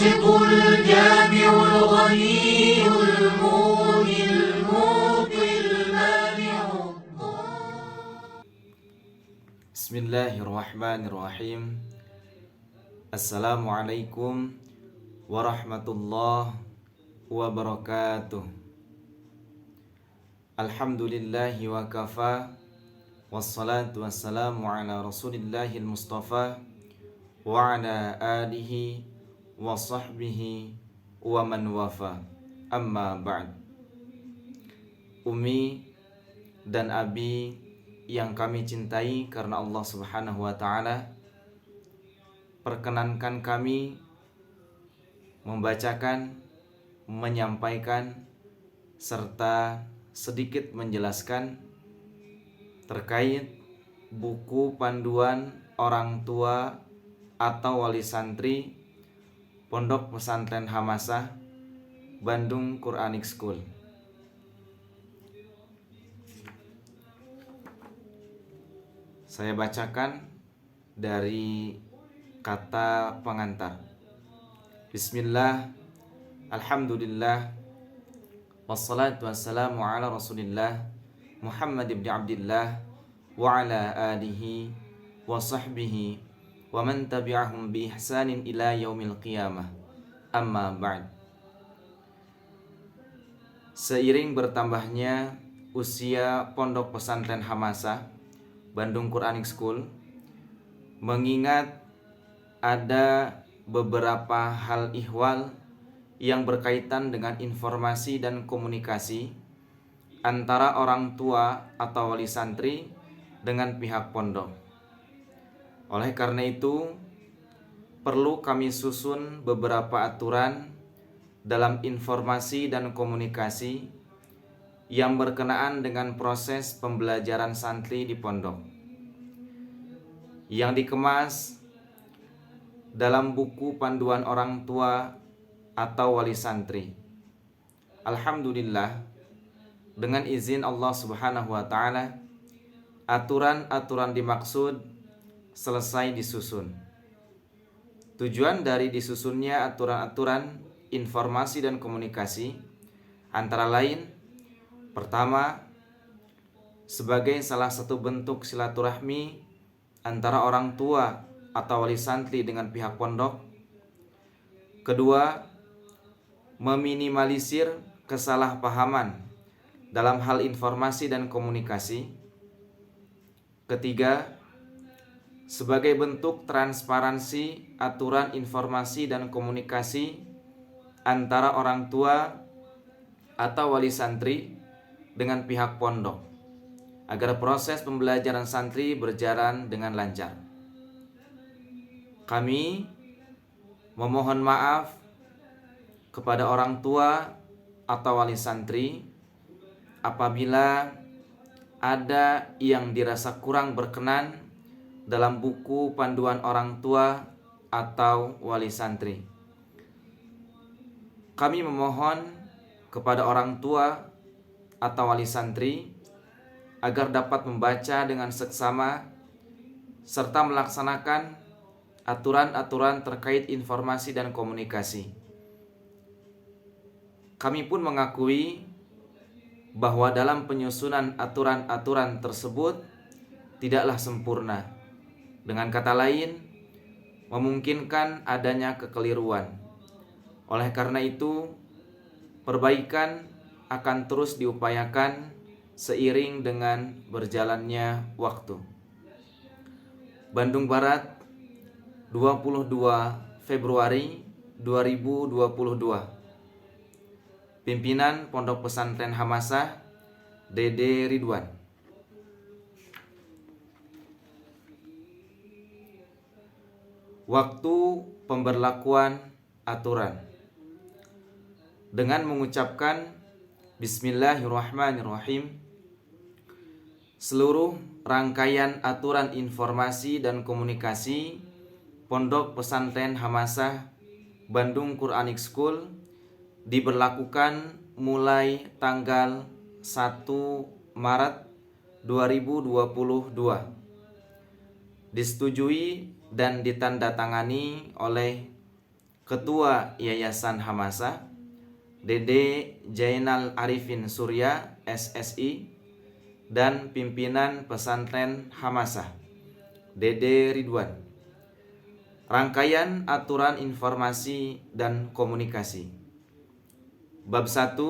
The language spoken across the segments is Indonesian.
الباسط الجامع الغني المغني المعطي المانع. Bismillahirrahmanirrahim. Assalamualaikum warahmatullahi wabarakatuh. Alhamdulillahi wa kafa, wassalatu wassalamu ala rasulillahil mustafa wa ala alihi wa sahbihi wa man wafa. Amma ba'd. Umi dan Abi yang kami cintai karena Allah Subhanahu wa ta'ala, perkenankan kami membacakan, menyampaikan, serta sedikit menjelaskan terkait buku panduan orang tua atau wali santri Pondok Pesantren Hamasah Bandung Quranic School. Saya bacakan dari kata pengantar. Bismillah, alhamdulillah, wassalatu wassalamu ala rasulillah Muhammad ibn Abdillah wa ala alihi wa sahbihi wa man tabi'ahum bi ihsanin ila yaumil qiyamah. Amma ba'd. Seiring bertambahnya usia Pondok Pesantren Hamasah Bandung Quranic School, mengingat ada beberapa hal ihwal yang berkaitan dengan informasi dan komunikasi antara orang tua atau wali santri dengan pihak pondok. Oleh karena itu, perlu kami susun beberapa aturan dalam informasi dan komunikasi yang berkenaan dengan proses pembelajaran santri di pondok, yang dikemas dalam buku panduan orang tua atau wali santri. Alhamdulillah, dengan izin Allah Subhanahu wa ta'ala, aturan-aturan dimaksud selesai disusun. Tujuan dari disusunnya aturan-aturan informasi dan komunikasi antara lain: pertama, sebagai salah satu bentuk silaturahmi antara orang tua atau wali santri dengan pihak pondok. Kedua, meminimalisir kesalahpahaman dalam hal informasi dan komunikasi. Ketiga, sebagai bentuk transparansi aturan informasi dan komunikasi antara orang tua atau wali santri dengan pihak pondok, agar proses pembelajaran santri berjalan dengan lancar. Kami memohon maaf kepada orang tua atau wali santri apabila ada yang dirasa kurang berkenan dalam buku panduan orang tua atau wali santri. Kami memohon kepada orang tua atau wali santri agar dapat membaca dengan seksama serta melaksanakan aturan-aturan terkait informasi dan komunikasi. Kami pun mengakui bahwa dalam penyusunan aturan-aturan tersebut tidaklah sempurna. Dengan kata lain, memungkinkan adanya kekeliruan. Oleh karena itu, perbaikan akan terus diupayakan seiring dengan berjalannya waktu. Bandung Barat, 22 Februari 2022. Pimpinan Pondok Pesantren Hamasah, Dede Ridwan. Waktu pemberlakuan aturan. Dengan mengucapkan Bismillahirrahmanirrahim, seluruh rangkaian aturan informasi dan komunikasi Pondok Pesantren Hamasah Bandung Quranic School diberlakukan mulai tanggal 1 Maret 2022, disetujui dan ditandatangani oleh Ketua Yayasan Hamasa Dede Jainal Arifin Surya SSI, dan pimpinan pesantren Hamasah Dede Ridwan. Rangkaian aturan informasi dan komunikasi. Bab 1.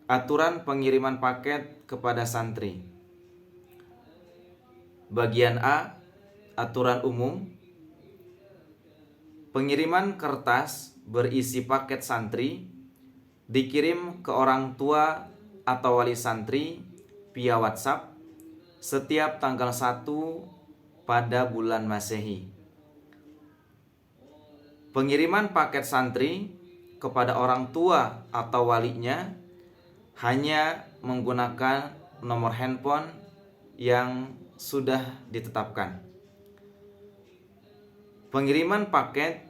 Aturan pengiriman paket kepada santri. Bagian A. Aturan umum. Pengiriman kertas berisi paket santri dikirim ke orang tua atau wali santri via WhatsApp setiap tanggal 1 pada bulan Masehi. Pengiriman paket santri kepada orang tua atau walinya hanya menggunakan nomor handphone yang sudah ditetapkan. Pengiriman paket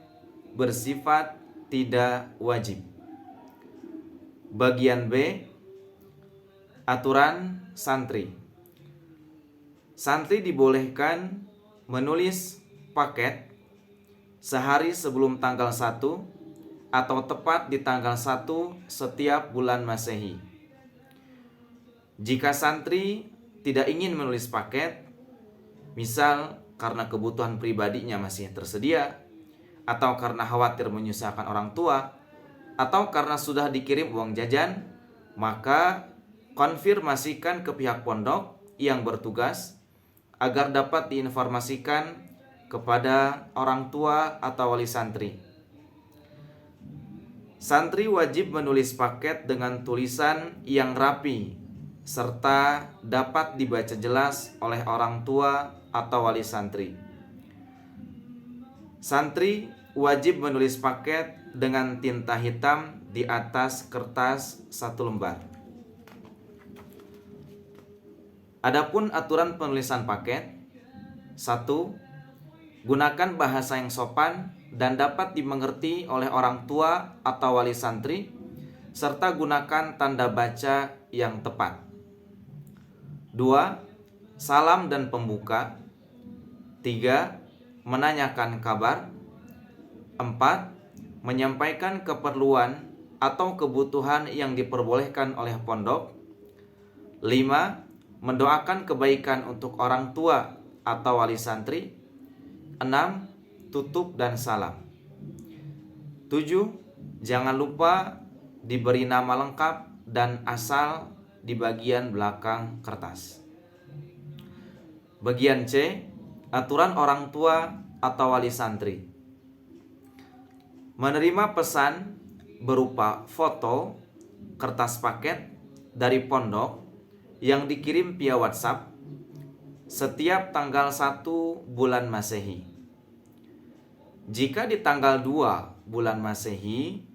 bersifat tidak wajib. Bagian B. Aturan santri. Santri dibolehkan menulis paket sehari sebelum tanggal 1 atau tepat di tanggal 1 setiap bulan Masehi. Jika santri tidak ingin menulis paket, misal karena kebutuhan pribadinya masih tersedia, atau karena khawatir menyusahkan orang tua, atau karena sudah dikirim uang jajan, maka konfirmasikan ke pihak pondok yang bertugas agar dapat diinformasikan kepada orang tua atau wali santri. Santri wajib menulis paket dengan tulisan yang rapi serta dapat dibaca jelas oleh orang tua atau wali santri. Santri wajib menulis paket dengan tinta hitam di atas kertas 1 lembar. Adapun aturan penulisan paket. 1. Gunakan bahasa yang sopan dan dapat dimengerti oleh orang tua atau wali santri, serta gunakan tanda baca yang tepat. 2. Salam dan pembuka. 3. Menanyakan kabar. 4. Menyampaikan keperluan atau kebutuhan yang diperbolehkan oleh pondok. 5. Mendoakan kebaikan untuk orang tua atau wali santri. 6. Tutup dan salam. 7. Jangan lupa diberi nama lengkap dan asal di bagian belakang kertas. Bagian C. Aturan orang tua atau wali santri. Menerima pesan berupa foto kertas paket dari pondok yang dikirim via WhatsApp setiap tanggal 1 bulan Masehi. Jika di tanggal 2 bulan Masehi,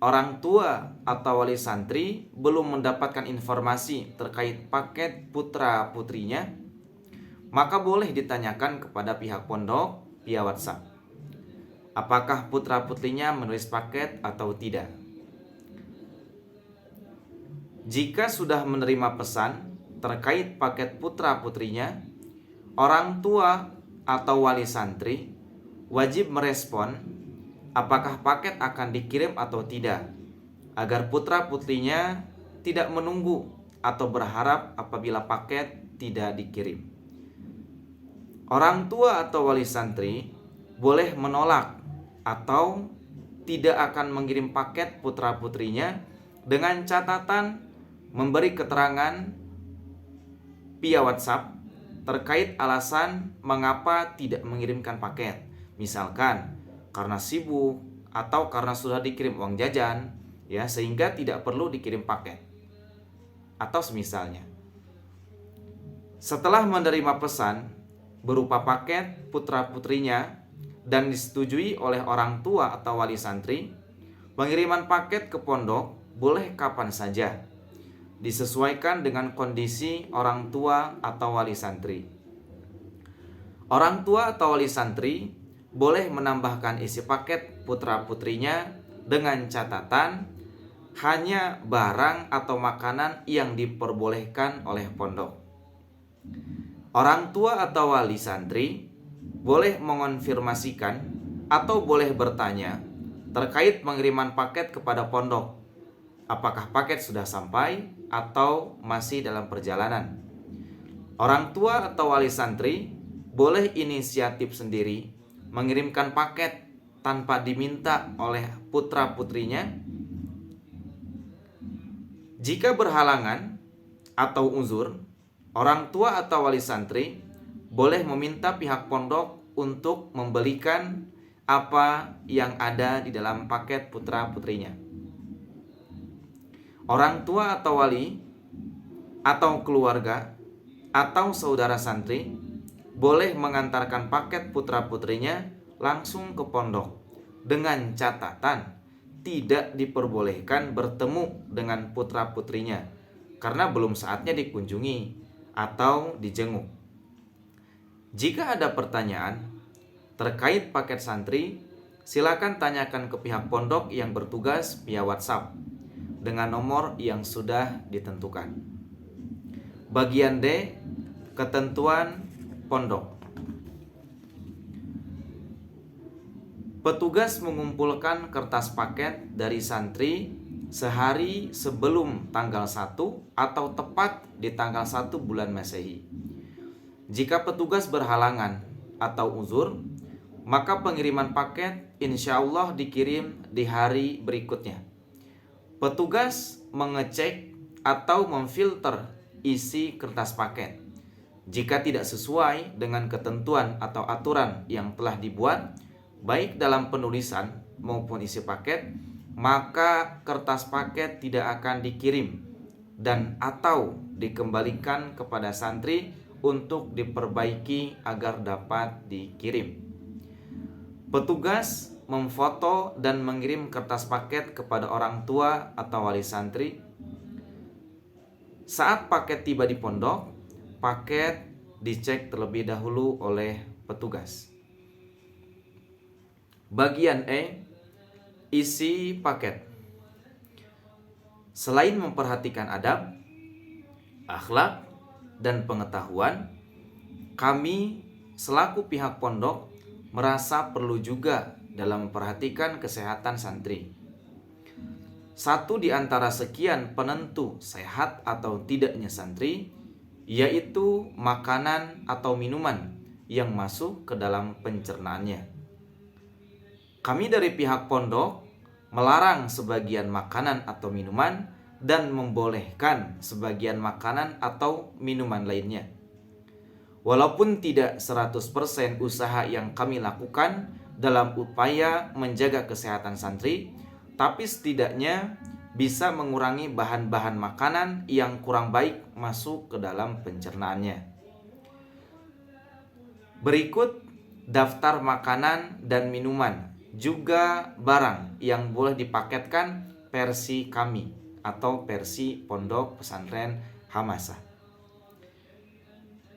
orang tua atau wali santri belum mendapatkan informasi terkait paket putra-putrinya, maka boleh ditanyakan kepada pihak pondok via WhatsApp apakah putra-putrinya menulis paket atau tidak. Jika sudah menerima pesan terkait paket putra-putrinya, orang tua atau wali santri wajib merespon apakah paket akan dikirim atau tidak, agar putra-putrinya tidak menunggu atau berharap apabila paket tidak dikirim. Orang tua atau wali santri boleh menolak atau tidak akan mengirim paket putra-putrinya dengan catatan memberi keterangan via WhatsApp terkait alasan mengapa tidak mengirimkan paket. Misalkan karena sibuk atau karena sudah dikirim uang jajan, ya, sehingga tidak perlu dikirim paket. Atau semisalnya. Setelah menerima pesan berupa paket putra-putrinya dan disetujui oleh orang tua atau wali santri, pengiriman paket ke pondok boleh kapan saja, disesuaikan dengan kondisi orang tua atau wali santri. Orang tua atau wali santri boleh menambahkan isi paket putra-putrinya dengan catatan hanya barang atau makanan yang diperbolehkan oleh pondok. Orang tua atau wali santri boleh mengonfirmasikan atau boleh bertanya terkait pengiriman paket kepada pondok. Apakah paket sudah sampai atau masih dalam perjalanan? Orang tua atau wali santri boleh inisiatif sendiri mengirimkan paket tanpa diminta oleh putra-putrinya. Jika berhalangan atau uzur, orang tua atau wali santri boleh meminta pihak pondok untuk membelikan apa yang ada di dalam paket putra-putrinya. Orang tua atau wali atau keluarga atau saudara santri boleh mengantarkan paket putra-putrinya langsung ke pondok dengan catatan tidak diperbolehkan bertemu dengan putra-putrinya karena belum saatnya dikunjungi atau dijenguk. Jika ada pertanyaan terkait paket santri, silakan tanyakan ke pihak pondok yang bertugas via WhatsApp dengan nomor yang sudah ditentukan. Bagian D, ketentuan pondok. Petugas mengumpulkan kertas paket dari santri sehari sebelum tanggal 1 atau tepat di tanggal 1 bulan Masehi. Jika petugas berhalangan atau uzur, maka pengiriman paket insya Allah dikirim di hari berikutnya. Petugas mengecek atau memfilter isi kertas paket. Jika tidak sesuai dengan ketentuan atau aturan yang telah dibuat, baik dalam penulisan maupun isi paket, maka kertas paket tidak akan dikirim dan atau dikembalikan kepada santri untuk diperbaiki agar dapat dikirim. Petugas memfoto dan mengirim kertas paket kepada orang tua atau wali santri. Saat paket tiba di pondok, paket dicek terlebih dahulu oleh petugas. Bagian E, isi paket. Selain memperhatikan adab, akhlak, dan pengetahuan, kami selaku pihak pondok merasa perlu juga dalam memperhatikan kesehatan santri. Satu di antara sekian penentu sehat atau tidaknya santri, yaitu makanan atau minuman yang masuk ke dalam pencernaannya. Kami dari pihak pondok melarang sebagian makanan atau minuman dan membolehkan sebagian makanan atau minuman lainnya. Walaupun tidak 100% usaha yang kami lakukan dalam upaya menjaga kesehatan santri, tapi setidaknya bisa mengurangi bahan-bahan makanan yang kurang baik masuk ke dalam pencernaannya. Berikut daftar makanan dan minuman, juga barang yang boleh dipaketkan versi kami atau versi Pondok Pesantren Hamasah.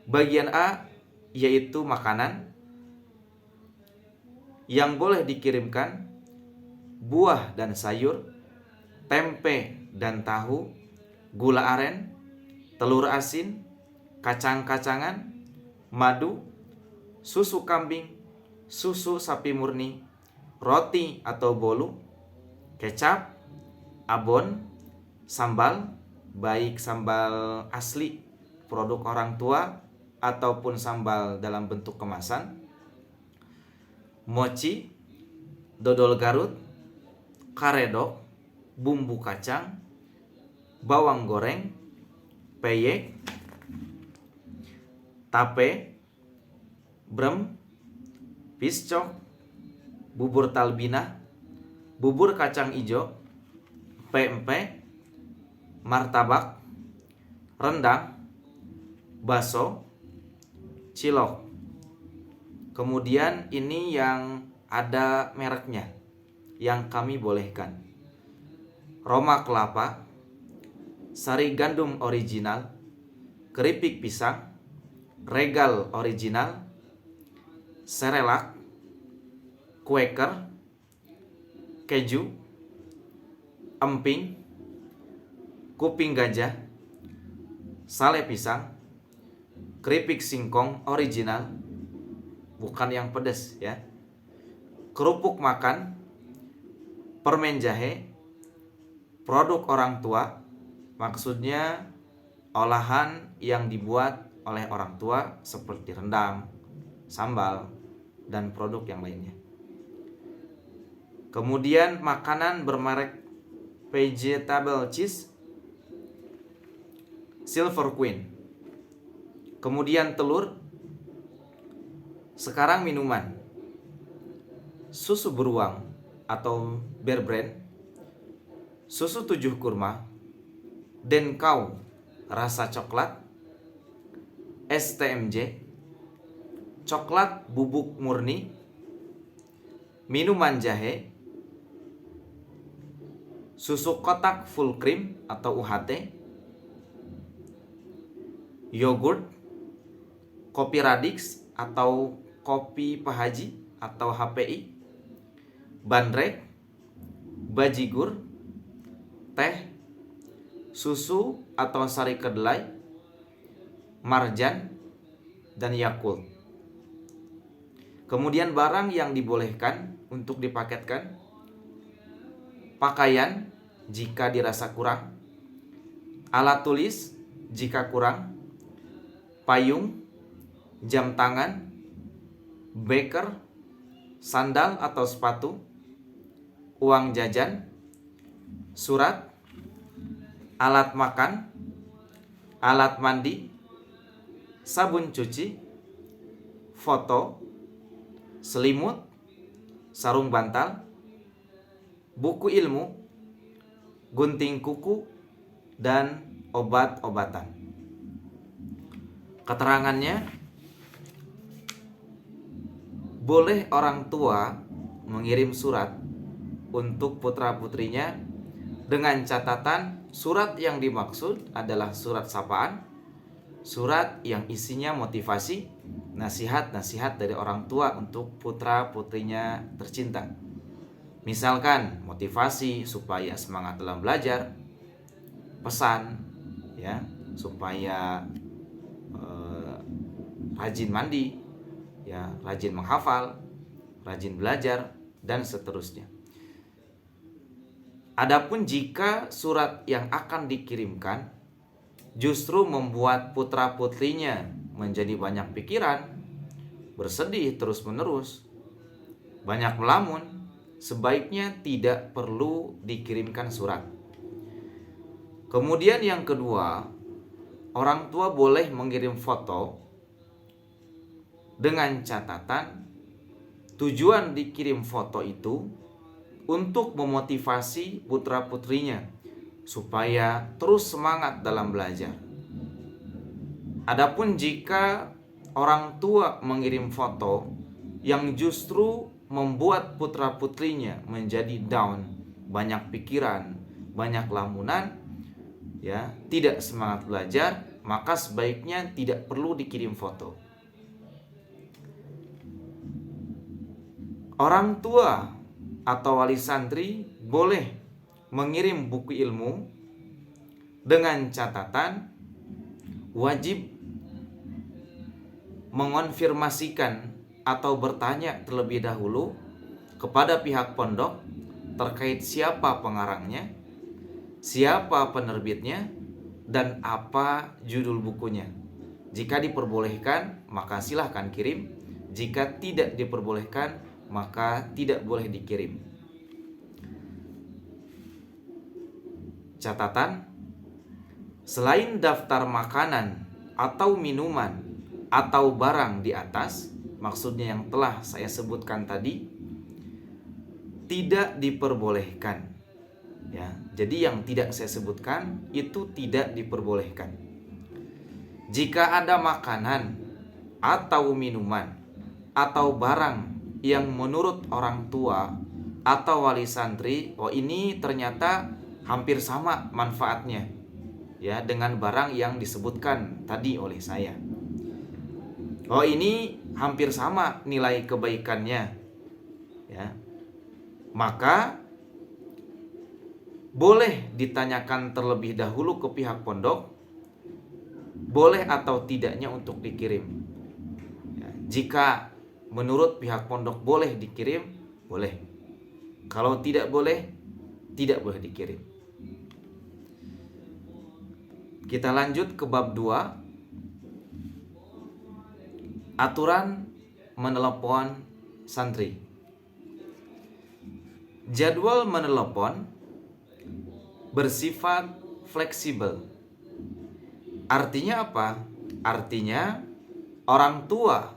Bagian A yaitu makanan yang boleh dikirimkan: buah dan sayur, tempe dan tahu, gula aren, telur asin, kacang-kacangan, madu, susu kambing, susu sapi murni, roti atau bolu, kecap, abon, sambal, baik sambal asli produk orang tua ataupun sambal dalam bentuk kemasan, mochi, dodol Garut, karedok, bumbu kacang, bawang goreng, peyek, tape, brem, piscok, bubur talbinah, bubur kacang ijo, pempek, martabak, rendang, bakso, cilok. Kemudian ini yang ada mereknya yang kami bolehkan: Roma kelapa, sari gandum original, keripik pisang, Regal original, Cerelac, Quaker, keju, emping, kuping gajah, sale pisang, keripik singkong original, bukan yang pedas ya, kerupuk makan, permen jahe, produk orang tua, maksudnya olahan yang dibuat oleh orang tua seperti rendang, sambal, dan produk yang lainnya. Kemudian makanan bermerek vegetable cheese, Silver Queen. Kemudian telur. Sekarang minuman, susu beruang atau Bear Brand, susu 7 kurma, Denkau rasa coklat, STMJ, coklat bubuk murni, minuman jahe, susu kotak full cream atau UHT, yogurt, kopi Radix atau kopi Pak Haji atau HPI, bandrek, bajigur, teh, susu atau sari kedelai, marjan, dan Yakult. Kemudian barang yang dibolehkan untuk dipaketkan, pakaian jika dirasa kurang, alat tulis jika kurang, payung, jam tangan, beker, sandal atau sepatu, uang jajan, surat, alat makan, alat mandi, sabun cuci, foto, selimut, sarung bantal, buku ilmu, gunting kuku, dan obat-obatan. Keterangannya, boleh orang tua mengirim surat untuk putra-putrinya dengan catatan surat yang dimaksud adalah surat sapaan, surat yang isinya motivasi, nasihat-nasihat dari orang tua untuk putra-putrinya tercinta. Misalkan motivasi supaya semangat dalam belajar, pesan ya supaya rajin mandi, ya rajin menghafal, rajin belajar, dan seterusnya. Adapun jika surat yang akan dikirimkan justru membuat putra-putrinya menjadi banyak pikiran, bersedih terus-menerus, banyak melamun, sebaiknya tidak perlu dikirimkan surat. Kemudian yang kedua, orang tua boleh mengirim foto dengan catatan tujuan dikirim foto itu untuk memotivasi putra-putrinya supaya terus semangat dalam belajar. Adapun jika orang tua mengirim foto yang justru membuat putra-putrinya menjadi down, banyak pikiran, banyak lamunan, ya, tidak semangat belajar, maka sebaiknya tidak perlu dikirim foto. Orang tua atau wali santri boleh mengirim buku ilmu dengan catatan wajib mengonfirmasikan atau bertanya terlebih dahulu kepada pihak pondok terkait siapa pengarangnya, siapa penerbitnya, dan apa judul bukunya. Jika diperbolehkan, maka silahkan kirim. Jika tidak diperbolehkan, maka tidak boleh dikirim. Catatan, selain daftar makanan atau minuman atau barang di atas, maksudnya yang telah saya sebutkan tadi, tidak diperbolehkan. Ya, jadi yang tidak saya sebutkan itu tidak diperbolehkan. Jika ada makanan atau minuman atau barang yang menurut orang tua atau wali santri, oh ini ternyata hampir sama manfaatnya ya dengan barang yang disebutkan tadi oleh saya. Oh ini hampir sama nilai kebaikannya ya. Maka boleh ditanyakan terlebih dahulu ke pihak pondok boleh atau tidaknya untuk dikirim ya. Jika menurut pihak pondok boleh dikirim, boleh. Kalau tidak boleh dikirim. Kita lanjut ke bab 2. Aturan menelepon santri. Jadwal menelepon bersifat fleksibel. Artinya apa? Artinya orang tua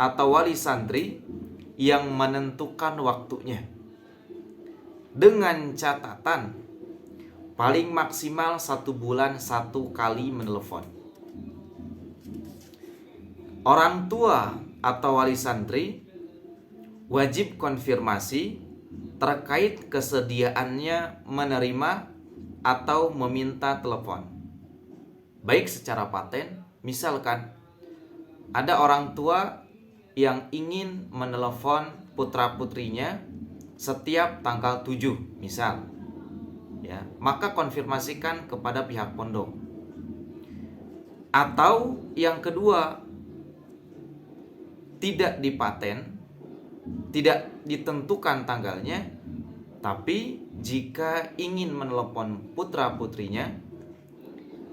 atau wali santri yang menentukan waktunya, dengan catatan paling maksimal 1 bulan 1 kali menelepon. Orang tua atau wali santri wajib konfirmasi terkait kesediaannya menerima atau meminta telepon, baik secara paten. Misalkan ada orang tua yang ingin menelepon putra-putrinya setiap tanggal 7 misal, ya, maka konfirmasikan kepada pihak pondok. Atau yang kedua, tidak dipaten, tidak ditentukan tanggalnya, tapi jika ingin menelepon putra-putrinya,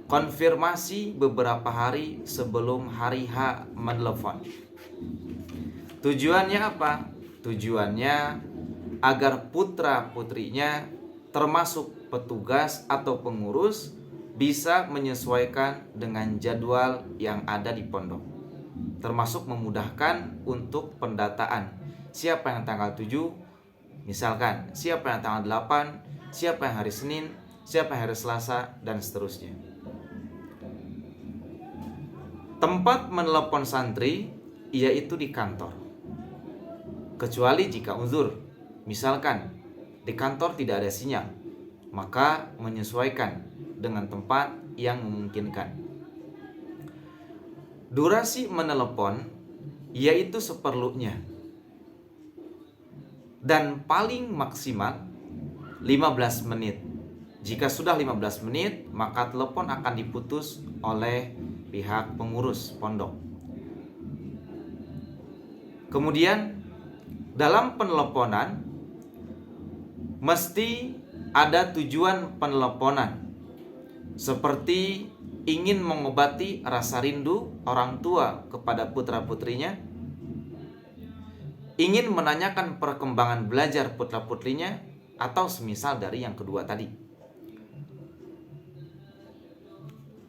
konfirmasi beberapa hari sebelum hari H menelepon. Tujuannya apa? Tujuannya agar putra-putrinya termasuk petugas atau pengurus bisa menyesuaikan dengan jadwal yang ada di pondok, termasuk memudahkan untuk pendataan. Siapa yang tanggal 7, misalkan siapa yang tanggal 8, siapa yang hari Senin, siapa yang hari Selasa, dan seterusnya. Tempat menelepon santri yaitu di kantor, kecuali jika uzur. Misalkan di kantor tidak ada sinyal, maka menyesuaikan dengan tempat yang memungkinkan. Durasi menelepon yaitu seperlunya, dan paling maksimal 15 menit. Jika sudah 15 menit, maka telepon akan diputus oleh pihak pengurus pondok. Kemudian dalam peneleponan mesti ada tujuan peneleponan, seperti ingin mengobati rasa rindu orang tua kepada putra-putrinya, ingin menanyakan perkembangan belajar putra-putrinya, atau semisal dari yang kedua tadi.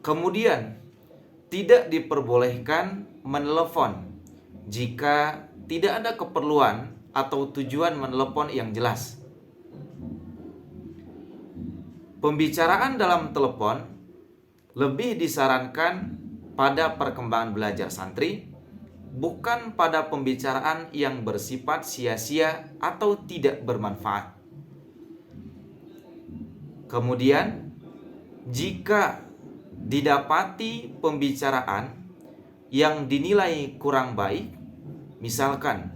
Kemudian tidak diperbolehkan menelepon jika tidak ada keperluan atau tujuan menelepon yang jelas. Pembicaraan dalam telepon lebih disarankan pada perkembangan belajar santri, bukan pada pembicaraan yang bersifat sia-sia atau tidak bermanfaat. Kemudian, jika didapati pembicaraan yang dinilai kurang baik, misalkan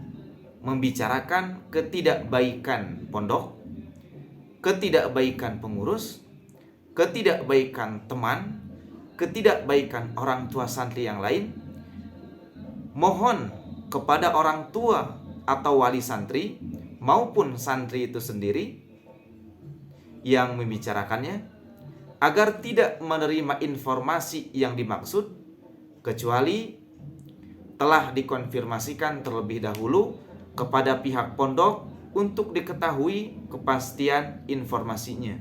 membicarakan ketidakbaikan pondok, ketidakbaikan pengurus, ketidakbaikan teman, ketidakbaikan orang tua santri yang lain, mohon kepada orang tua atau wali santri maupun santri itu sendiri yang membicarakannya agar tidak menerima informasi yang dimaksud kecuali telah dikonfirmasikan terlebih dahulu kepada pihak pondok untuk diketahui kepastian informasinya.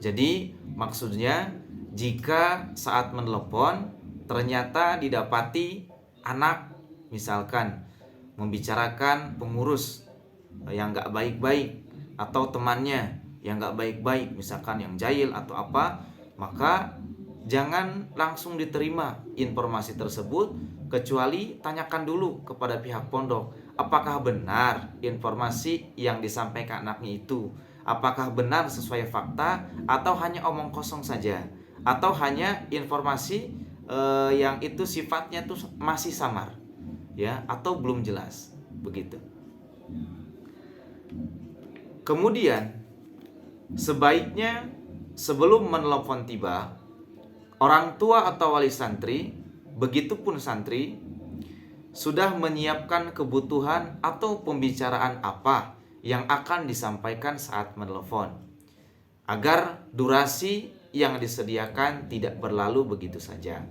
Jadi maksudnya, jika saat menelepon ternyata didapati anak misalkan membicarakan pengurus yang gak baik-baik, atau temannya yang gak baik-baik, misalkan yang jahil atau apa, maka jangan langsung diterima informasi tersebut, kecuali tanyakan dulu kepada pihak pondok, apakah benar informasi yang disampaikan anaknya itu, apakah benar sesuai fakta atau hanya omong kosong saja, atau hanya informasi yang itu sifatnya tuh masih samar, ya, atau belum jelas, begitu. Kemudian sebaiknya sebelum menelepon tiba, orang tua atau wali santri, begitupun santri, sudah menyiapkan kebutuhan atau pembicaraan apa yang akan disampaikan saat menelepon, agar durasi yang disediakan tidak berlalu begitu saja.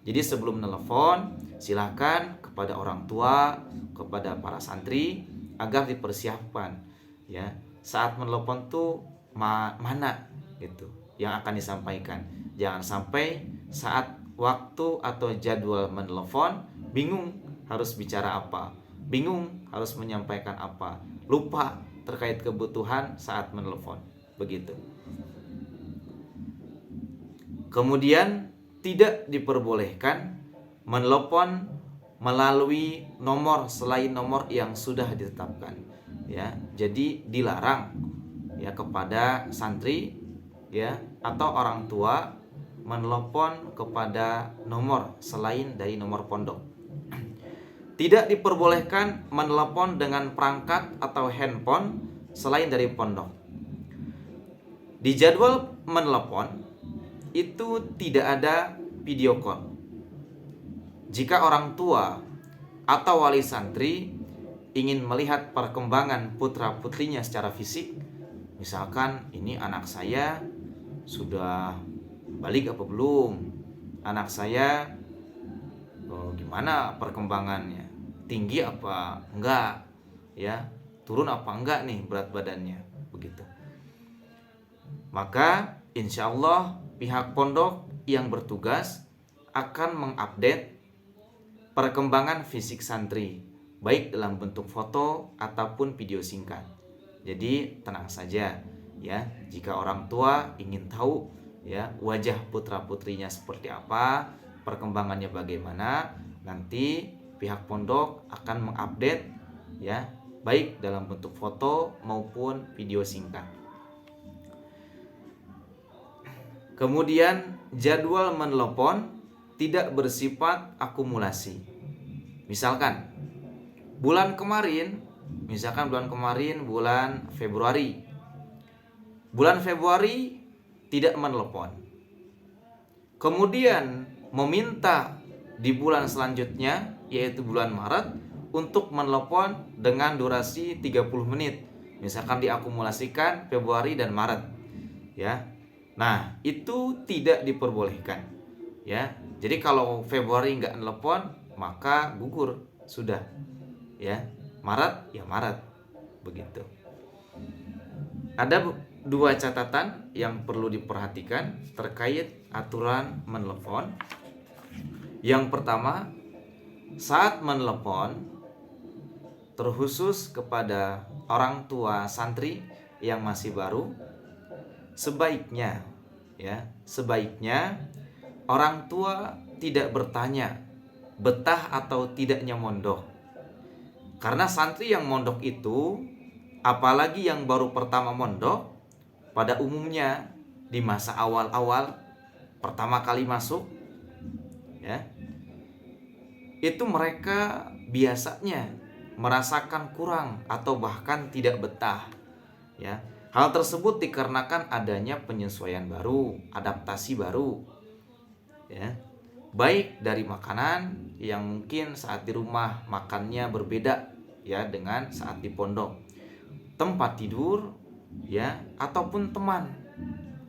Jadi sebelum menelepon, silakan kepada orang tua, kepada para santri agar dipersiapkan ya. Saat menelepon tuh mana gitu yang akan disampaikan. Jangan sampai saat waktu atau jadwal menelepon bingung harus bicara apa, bingung harus menyampaikan apa, lupa terkait kebutuhan saat menelepon. Begitu. Kemudian tidak diperbolehkan menelepon melalui nomor selain nomor yang sudah ditetapkan ya. Jadi dilarang ya kepada santri ya atau orang tua menelepon kepada nomor selain dari nomor pondok. Tidak diperbolehkan menelepon dengan perangkat atau handphone selain dari pondok. Di jadwal menelepon itu tidak ada video call. Jika orang tua atau wali santri ingin melihat perkembangan putra-putrinya secara fisik, misalkan ini anak saya sudah balik apa belum, anak saya gimana perkembangannya, tinggi apa enggak ya, turun apa enggak nih berat badannya, begitu. Maka insya Allah pihak pondok yang bertugas akan mengupdate perkembangan fisik santri, baik dalam bentuk foto ataupun video singkat. Jadi tenang saja ya, jika orang tua ingin tahu ya wajah putra-putrinya seperti apa, perkembangannya bagaimana, nanti pihak pondok akan mengupdate ya, baik dalam bentuk foto maupun video singkat. Kemudian jadwal menelepon tidak bersifat akumulasi. Misalkan bulan kemarin bulan Februari. Bulan Februari tidak menelepon. Kemudian meminta di bulan selanjutnya yaitu bulan Maret untuk menelepon dengan durasi 30 menit. Misalkan diakumulasikan Februari dan Maret. Ya. Nah, itu tidak diperbolehkan. Ya. Jadi kalau Februari nggak nelepon, maka gugur sudah. Ya. Maret ya Maret. Begitu. Ada dua catatan yang perlu diperhatikan terkait aturan menelepon. Yang pertama, saat menelepon terkhusus kepada orang tua santri yang masih baru, sebaiknya orang tua tidak bertanya betah atau tidaknya mondok. Karena santri yang mondok itu, apalagi yang baru pertama mondok, pada umumnya di masa awal-awal pertama kali masuk ya, itu mereka biasanya merasakan kurang atau bahkan tidak betah ya. Hal tersebut dikarenakan adanya penyesuaian baru, adaptasi baru ya. Baik dari makanan yang mungkin saat di rumah makannya berbeda ya dengan saat di pondok, tempat tidur ya ataupun teman,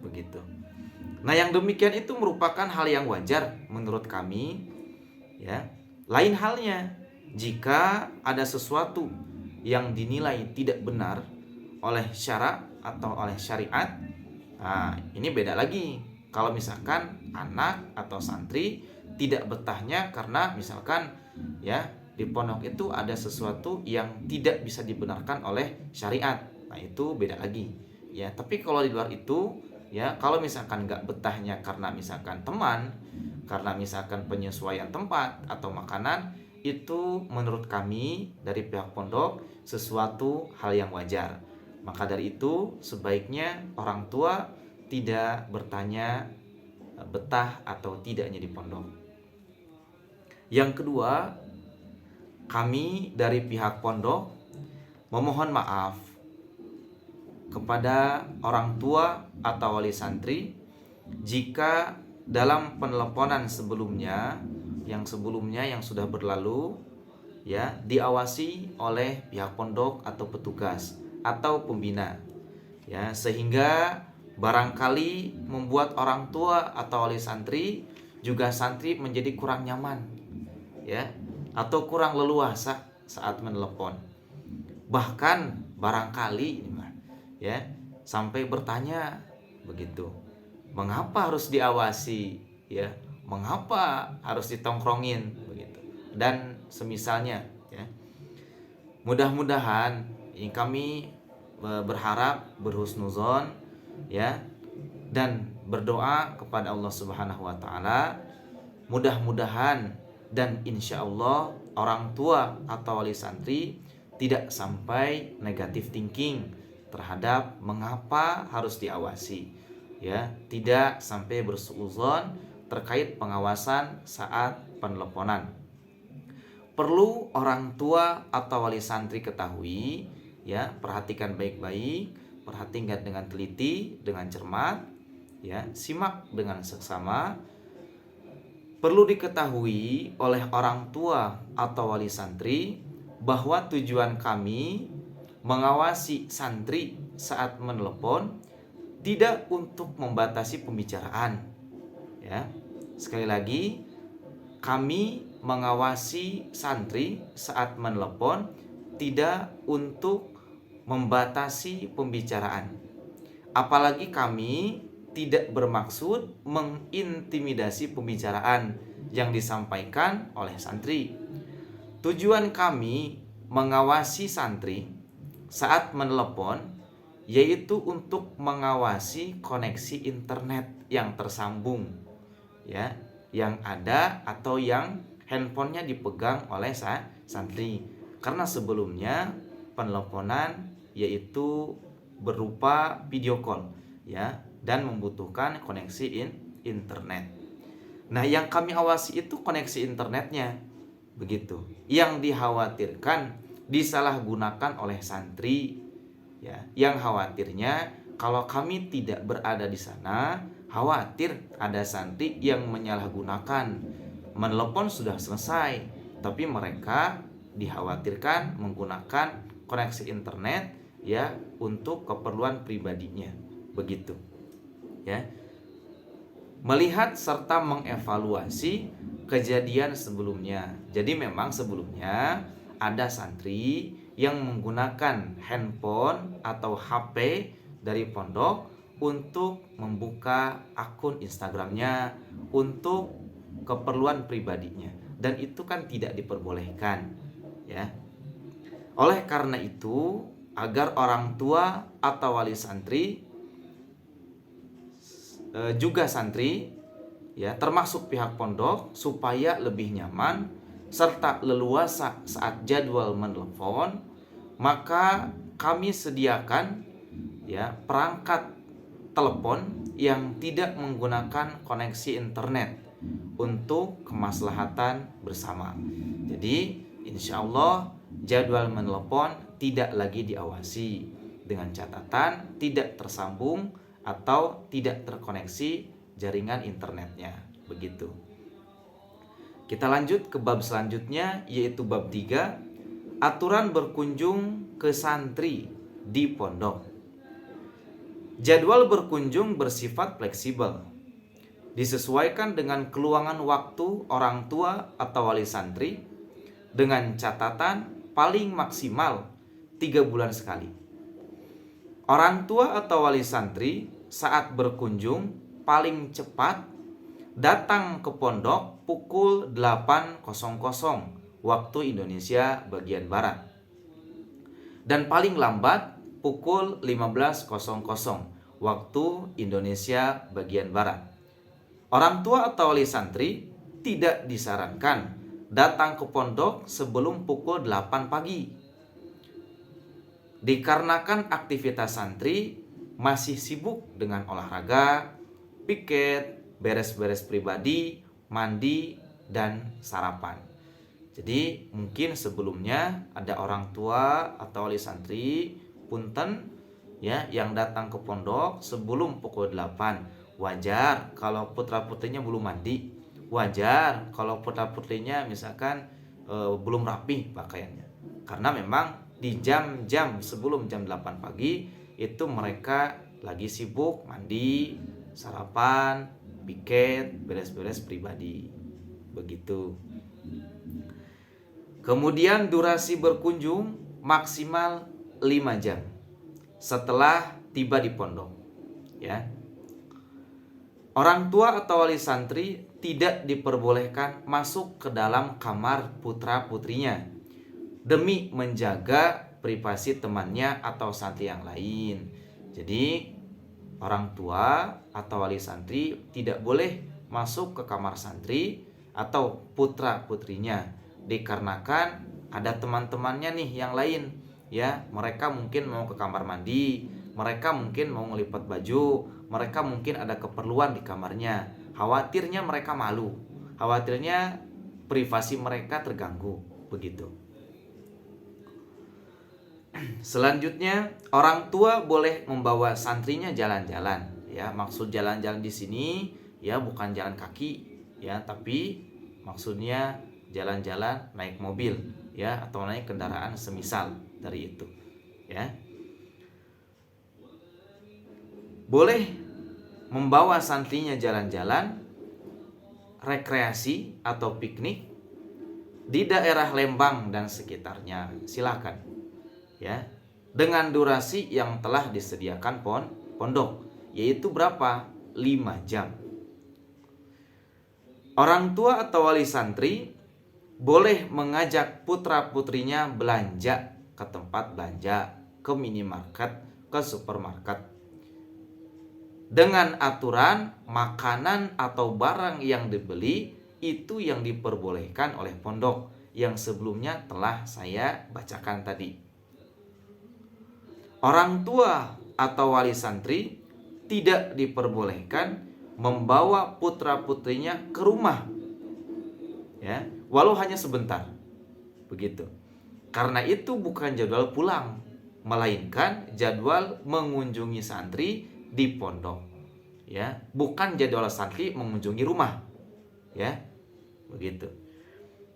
begitu. Nah, yang demikian itu merupakan hal yang wajar menurut kami ya. Lain halnya jika ada sesuatu yang dinilai tidak benar oleh syara atau oleh syariat. Nah, ini beda lagi. Kalau misalkan anak atau santri tidak betahnya karena misalkan ya di pondok itu ada sesuatu yang tidak bisa dibenarkan oleh syariat. Nah, itu beda lagi ya. Tapi kalau di luar itu ya, kalau misalkan nggak betahnya karena misalkan teman, karena misalkan penyesuaian tempat atau makanan, itu menurut kami dari pihak pondok sesuatu hal yang wajar. Maka dari itu sebaiknya orang tua tidak bertanya betah atau tidaknya di pondok. Yang kedua, kami dari pihak pondok memohon maaf kepada orang tua atau wali santri jika dalam penelponan sebelumnya yang sudah berlalu ya diawasi oleh pihak pondok atau petugas atau pembina. Ya, sehingga barangkali membuat orang tua atau wali santri juga santri menjadi kurang nyaman, ya, atau kurang leluasa saat menelepon. Bahkan barangkali ya sampai bertanya begitu, mengapa harus diawasi, ya, mengapa harus ditongkrongin begitu, dan semisalnya, ya. Mudah-mudahan ini kami berharap, berhusnuzon, ya, dan berdoa kepada Allah Subhanahu wa taala, mudah-mudahan dan insya Allah orang tua atau wali santri tidak sampai negatif thinking terhadap mengapa harus diawasi, ya, tidak sampai bersuuzon terkait pengawasan saat peneleponan. Perlu orang tua atau wali santri ketahui, ya, perhatikan baik-baik, perhatikan dengan teliti, dengan cermat, ya, simak dengan seksama. Perlu diketahui oleh orang tua atau wali santri bahwa tujuan kami mengawasi santri saat menelepon tidak untuk membatasi pembicaraan, ya. Sekali lagi, kami mengawasi santri saat menelepon tidak untuk membatasi pembicaraan. Apalagi kami tidak bermaksud mengintimidasi pembicaraan yang disampaikan oleh santri. Tujuan kami mengawasi santri saat menelepon yaitu untuk mengawasi koneksi internet yang tersambung, ya, yang ada atau yang handphonenya dipegang oleh santri. Karena sebelumnya peneleponan yaitu berupa video call, ya, dan membutuhkan koneksi internet. Nah, yang kami awasi itu koneksi internetnya, begitu. Yang dikhawatirkan disalahgunakan oleh santri, ya. Yang khawatirnya kalau kami tidak berada di sana, khawatir ada santri yang menyalahgunakan. Menelepon sudah selesai, tapi mereka dikhawatirkan menggunakan koneksi internet, ya, untuk keperluan pribadinya, begitu, ya. Melihat serta mengevaluasi kejadian sebelumnya. Jadi memang sebelumnya ada santri yang menggunakan handphone atau HP dari pondok untuk membuka akun Instagramnya untuk keperluan pribadinya, dan itu kan tidak diperbolehkan, ya. Oleh karena itu, agar orang tua atau wali santri juga santri, ya, termasuk pihak pondok, supaya lebih nyaman serta leluasa saat jadwal menelepon, maka kami sediakan, ya, perangkat telepon yang tidak menggunakan koneksi internet untuk kemaslahatan bersama. Jadi insya Allah jadwal menelepon tidak lagi diawasi, dengan catatan tidak tersambung atau tidak terkoneksi jaringan internetnya, begitu. Kita lanjut ke bab selanjutnya, yaitu bab 3, aturan berkunjung ke santri di pondok. Jadwal berkunjung bersifat fleksibel, disesuaikan dengan keluangan waktu orang tua atau wali santri, dengan catatan paling maksimal 3 bulan sekali. Orang tua atau wali santri saat berkunjung paling cepat datang ke pondok pukul 8.00 waktu Indonesia bagian Barat, dan paling lambat pukul 15.00 waktu Indonesia bagian Barat. Orang tua atau wali santri tidak disarankan datang ke pondok sebelum pukul 8 pagi. Dikarenakan aktivitas santri masih sibuk dengan olahraga, piket, beres-beres pribadi, mandi, dan sarapan. Jadi mungkin sebelumnya ada orang tua atau wali santri, punten, ya, yang datang ke pondok sebelum pukul 8. Wajar kalau putra-putrinya belum mandi. Wajar kalau putra-putrinya misalkan belum rapi pakaiannya. Karena memang di jam-jam sebelum jam 8 pagi itu mereka lagi sibuk mandi, sarapan, piket, beres-beres pribadi. Begitu. Kemudian durasi berkunjung maksimal 5 jam setelah tiba di pondok, ya. Orang tua atau wali santri tidak diperbolehkan masuk ke dalam kamar putra-putrinya demi menjaga privasi temannya atau santri yang lain. Jadi orang tua atau wali santri tidak boleh masuk ke kamar santri atau putra-putrinya dikarenakan ada teman-temannya nih yang lain, ya. Mereka mungkin mau ke kamar mandi, mereka mungkin mau ngelipat baju, mereka mungkin ada keperluan di kamarnya. Khawatirnya mereka malu, khawatirnya privasi mereka terganggu, begitu. Selanjutnya, orang tua boleh membawa santrinya jalan-jalan, ya. Maksud jalan-jalan di sini ya bukan jalan kaki, ya, tapi maksudnya jalan-jalan naik mobil, ya, atau naik kendaraan semisal dari itu, ya. Boleh membawa santrinya jalan-jalan rekreasi atau piknik di daerah Lembang dan sekitarnya, silakan, ya, dengan durasi yang telah disediakan pondok, yaitu berapa? 5 jam. Orang tua atau wali santri boleh mengajak putra-putrinya belanja ke tempat belanja, ke minimarket, ke supermarket, dengan aturan makanan atau barang yang dibeli itu yang diperbolehkan oleh pondok yang sebelumnya telah saya bacakan tadi. Orang tua atau wali santri tidak diperbolehkan membawa putra-putrinya ke rumah, ya, walau hanya sebentar, begitu. Karena itu bukan jadwal pulang, melainkan jadwal mengunjungi santri di pondok, ya, bukan jadwal santri mengunjungi rumah, ya, begitu.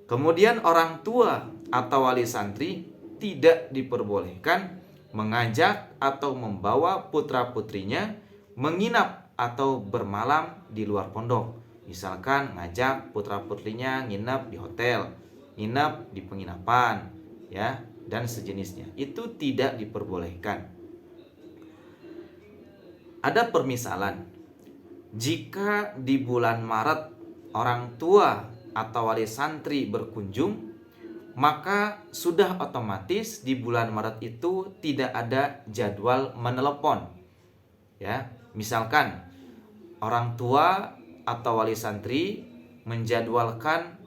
Kemudian orang tua atau wali santri tidak diperbolehkan mengajak atau membawa putra-putrinya menginap atau bermalam di luar pondok. Misalkan ngajak putra-putrinya nginap di hotel, nginap di penginapan, ya, dan sejenisnya. Itu tidak diperbolehkan. Ada permisalan, jika di bulan Maret orang tua atau wali santri berkunjung, maka sudah otomatis di bulan Maret itu tidak ada jadwal menelepon, ya. Misalkan orang tua atau wali santri menjadwalkan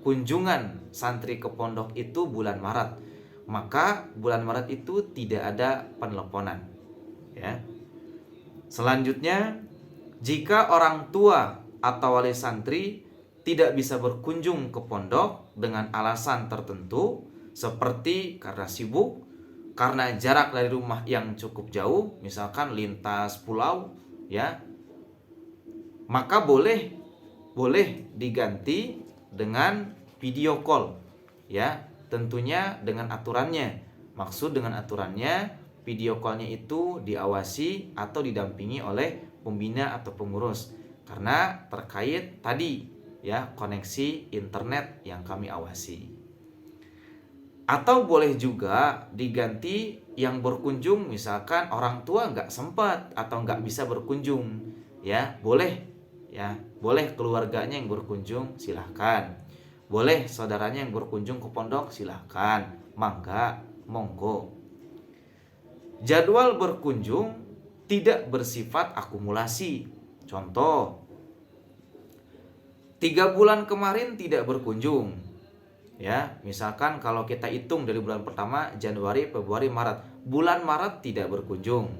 kunjungan santri ke pondok itu bulan Maret, maka bulan Maret itu tidak ada peneleponan, ya. Selanjutnya, jika orang tua atau wali santri tidak bisa berkunjung ke pondok dengan alasan tertentu seperti karena sibuk, karena jarak dari rumah yang cukup jauh, misalkan lintas pulau, ya, maka boleh diganti dengan video call, ya, tentunya dengan aturannya. Maksud dengan aturannya, video callnya itu diawasi atau didampingi oleh pembina atau pengurus karena terkait tadi, ya, koneksi internet yang kami awasi. Atau boleh juga diganti yang berkunjung, misalkan orang tua nggak sempat atau nggak bisa berkunjung, ya, boleh, ya, boleh keluarganya yang berkunjung, silahkan. Boleh saudaranya yang berkunjung ke pondok, silahkan, mangga, monggo. Jadwal berkunjung tidak bersifat akumulasi. Contoh, 3 bulan kemarin tidak berkunjung, ya, misalkan kalau kita hitung dari bulan pertama Januari, Februari, Maret, bulan Maret tidak berkunjung,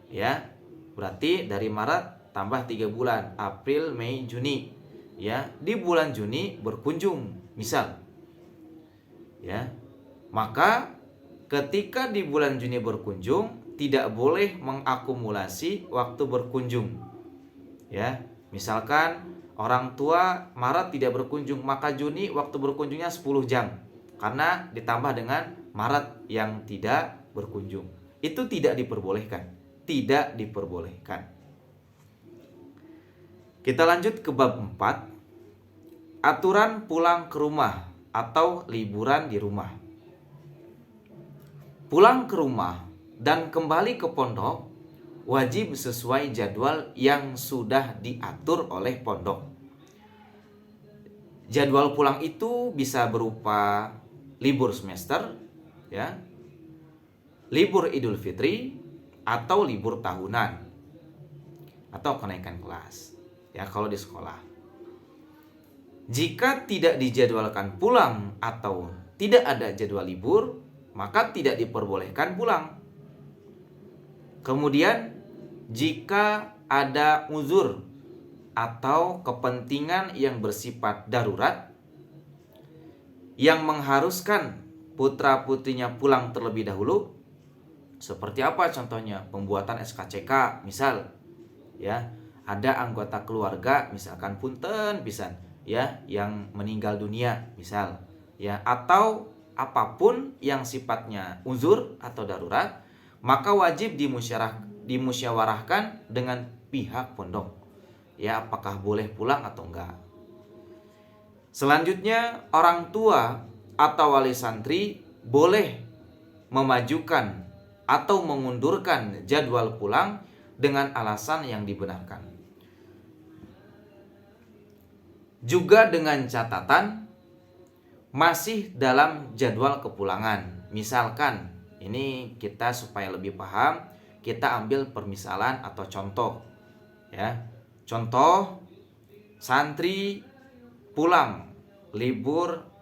ya, berarti dari Maret tambah 3 bulan, April, Mei, Juni, ya, di bulan Juni berkunjung, misal, ya, maka ketika di bulan Juni berkunjung tidak boleh mengakumulasi waktu berkunjung, ya. Misalkan orang tua Maret tidak berkunjung, maka Juni waktu berkunjungnya 10 jam karena ditambah dengan Maret yang tidak berkunjung. Itu tidak diperbolehkan. Tidak diperbolehkan. Kita lanjut ke bab 4. Aturan pulang ke rumah atau liburan di rumah. Pulang ke rumah dan kembali ke pondok wajib sesuai jadwal yang sudah diatur oleh pondok. Jadwal pulang itu bisa berupa libur semester, ya, libur Idul Fitri, atau libur tahunan, atau kenaikan kelas, ya, kalau di sekolah. Jika tidak dijadwalkan pulang atau tidak ada jadwal libur, maka tidak diperbolehkan pulang. Kemudian, jika ada uzur atau kepentingan yang bersifat darurat yang mengharuskan putra-putrinya pulang terlebih dahulu, seperti apa contohnya? Pembuatan SKCK misal, ya, ada anggota keluarga misalkan punten pisan, ya, yang meninggal dunia misal, ya, atau apapun yang sifatnya uzur atau darurat, maka wajib dimusyawarahkan dengan pihak pondok, ya, apakah boleh pulang atau enggak. Selanjutnya, orang tua atau wali santri boleh memajukan atau mengundurkan jadwal pulang dengan alasan yang dibenarkan. Juga dengan catatan masih dalam jadwal kepulangan. Misalkan, ini kita supaya lebih paham, kita ambil permisalan atau contoh, ya. Contoh, santri pulang libur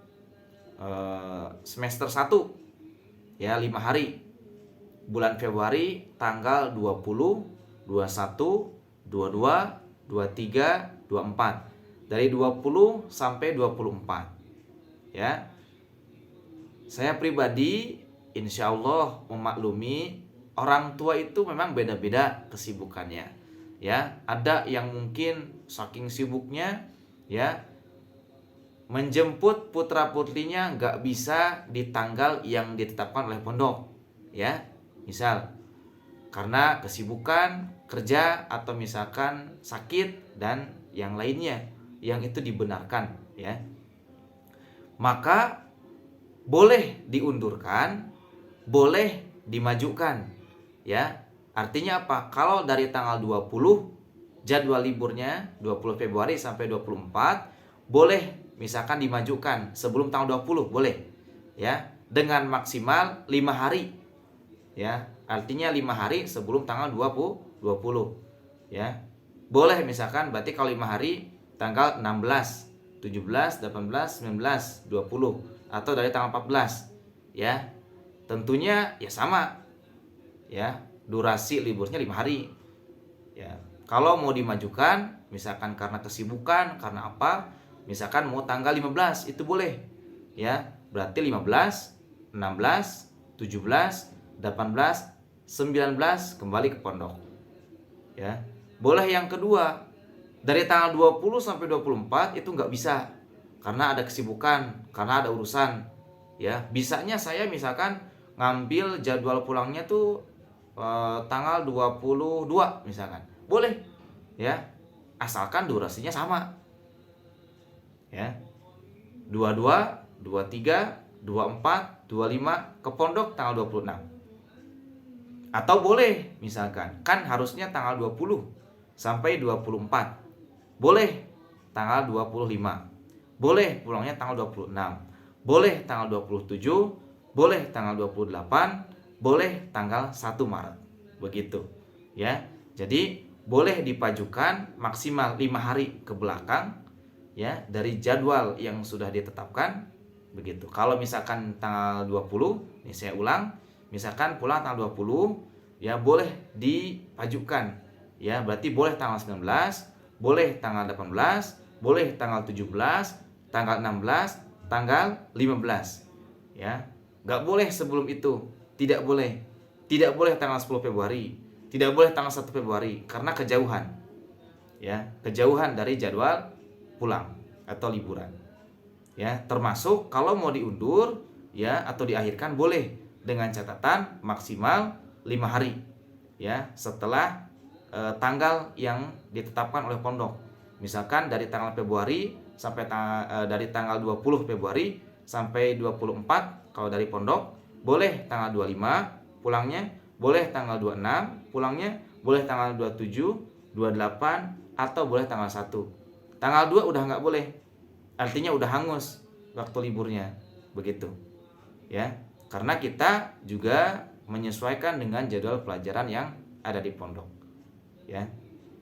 semester 1, ya, 5 hari. Bulan Februari tanggal 20, 21, 22, 23, 24. Dari 20 sampai 24. Ya. Saya pribadi insya Allah memaklumi orang tua itu memang beda-beda kesibukannya. Ya, ada yang mungkin saking sibuknya, ya, menjemput putra-putrinya nggak bisa di tanggal yang ditetapkan oleh pondok, ya. Misal karena kesibukan kerja atau misalkan sakit dan yang lainnya yang itu dibenarkan, ya. Maka boleh diundurkan, boleh dimajukan, ya. Artinya apa? Kalau dari tanggal 20 jadwal liburnya 20 Februari sampai 24 boleh misalkan dimajukan sebelum tanggal 20, boleh, ya, dengan maksimal 5 hari. Ya, artinya 5 hari sebelum tanggal 20, ya. Boleh misalkan berarti kalau 5 hari tanggal 16, 17, 18, 19, 20 atau dari tanggal 14, ya. Tentunya ya sama. Ya, durasi liburnya 5 hari. Ya. Kalau mau dimajukan misalkan karena kesibukan, karena apa? Misalkan mau tanggal 15 itu boleh. Ya, berarti 15, 16, 17, 18, 19 kembali ke pondok. Ya. Boleh yang kedua, dari tanggal 20 sampai 24 itu nggak bisa karena ada kesibukan, karena ada urusan. Ya, bisanya saya misalkan ngambil jadwal pulangnya tuh tanggal 22 misalkan. Boleh. Ya. Asalkan durasinya sama. Ya. 22, 23, 24, 25 ke pondok tanggal 26. Atau boleh misalkan kan harusnya tanggal 20 sampai 24. Boleh tanggal 25. Boleh pulangnya tanggal 26. Boleh tanggal 27, boleh tanggal 28, boleh tanggal 1 Maret. Begitu, ya. Jadi boleh dipajukan maksimal 5 hari ke belakang, ya, dari jadwal yang sudah ditetapkan. Begitu. Kalau misalkan tanggal 20, ini saya ulang, misalkan pulang tanggal 20, ya boleh dipajukan. Ya, berarti boleh tanggal 19, boleh tanggal 18, boleh tanggal 17, tanggal 16, tanggal 15. Ya, nggak boleh sebelum itu. Tidak boleh. Tidak boleh tanggal 10 Februari. Tidak boleh tanggal 1 Februari karena kejauhan. Ya, kejauhan dari jadwal pulang atau liburan. Ya, termasuk kalau mau diundur ya atau diakhirkan boleh, dengan catatan maksimal 5 hari ya setelah tanggal yang ditetapkan oleh pondok. Misalkan dari tanggal Februari sampai dari tanggal 20 Februari sampai 24 kalau dari pondok, boleh tanggal 25 pulangnya, boleh tanggal 26 pulangnya, boleh tanggal 27, 28 atau boleh tanggal 1. Tanggal 2 udah nggak boleh. Artinya udah hangus waktu liburnya. Begitu. Ya. Karena kita juga menyesuaikan dengan jadwal pelajaran yang ada di pondok. Ya.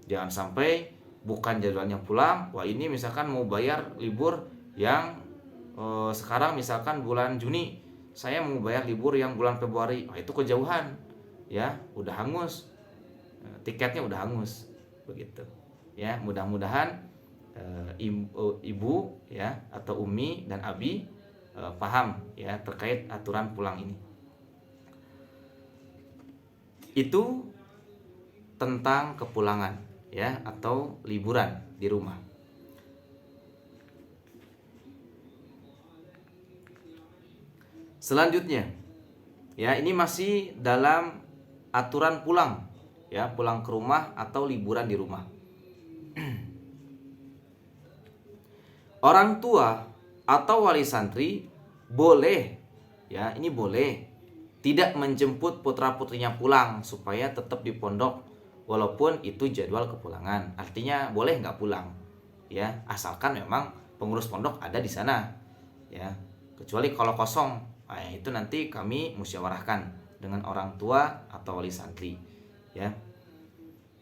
Jangan sampai bukan jadwalnya pulang, wah ini misalkan mau bayar libur yang sekarang misalkan bulan Juni, saya mau bayar libur yang bulan Februari, wah itu kejauhan. Ya, udah hangus. Tiketnya udah hangus. Begitu. Ya, mudah-mudahan ibu ya atau umi dan abi paham ya terkait aturan pulang ini. Itu tentang kepulangan ya atau liburan di rumah. Selanjutnya ya, ini masih dalam aturan pulang ya, pulang ke rumah atau liburan di rumah. Orang tua atau wali santri boleh ya, ini boleh tidak menjemput putra-putrinya pulang supaya tetap di pondok walaupun itu jadwal kepulangan. Artinya boleh nggak pulang ya, asalkan memang pengurus pondok ada di sana ya. Kecuali kalau kosong, nah, itu nanti kami musyawarahkan dengan orang tua atau wali santri ya.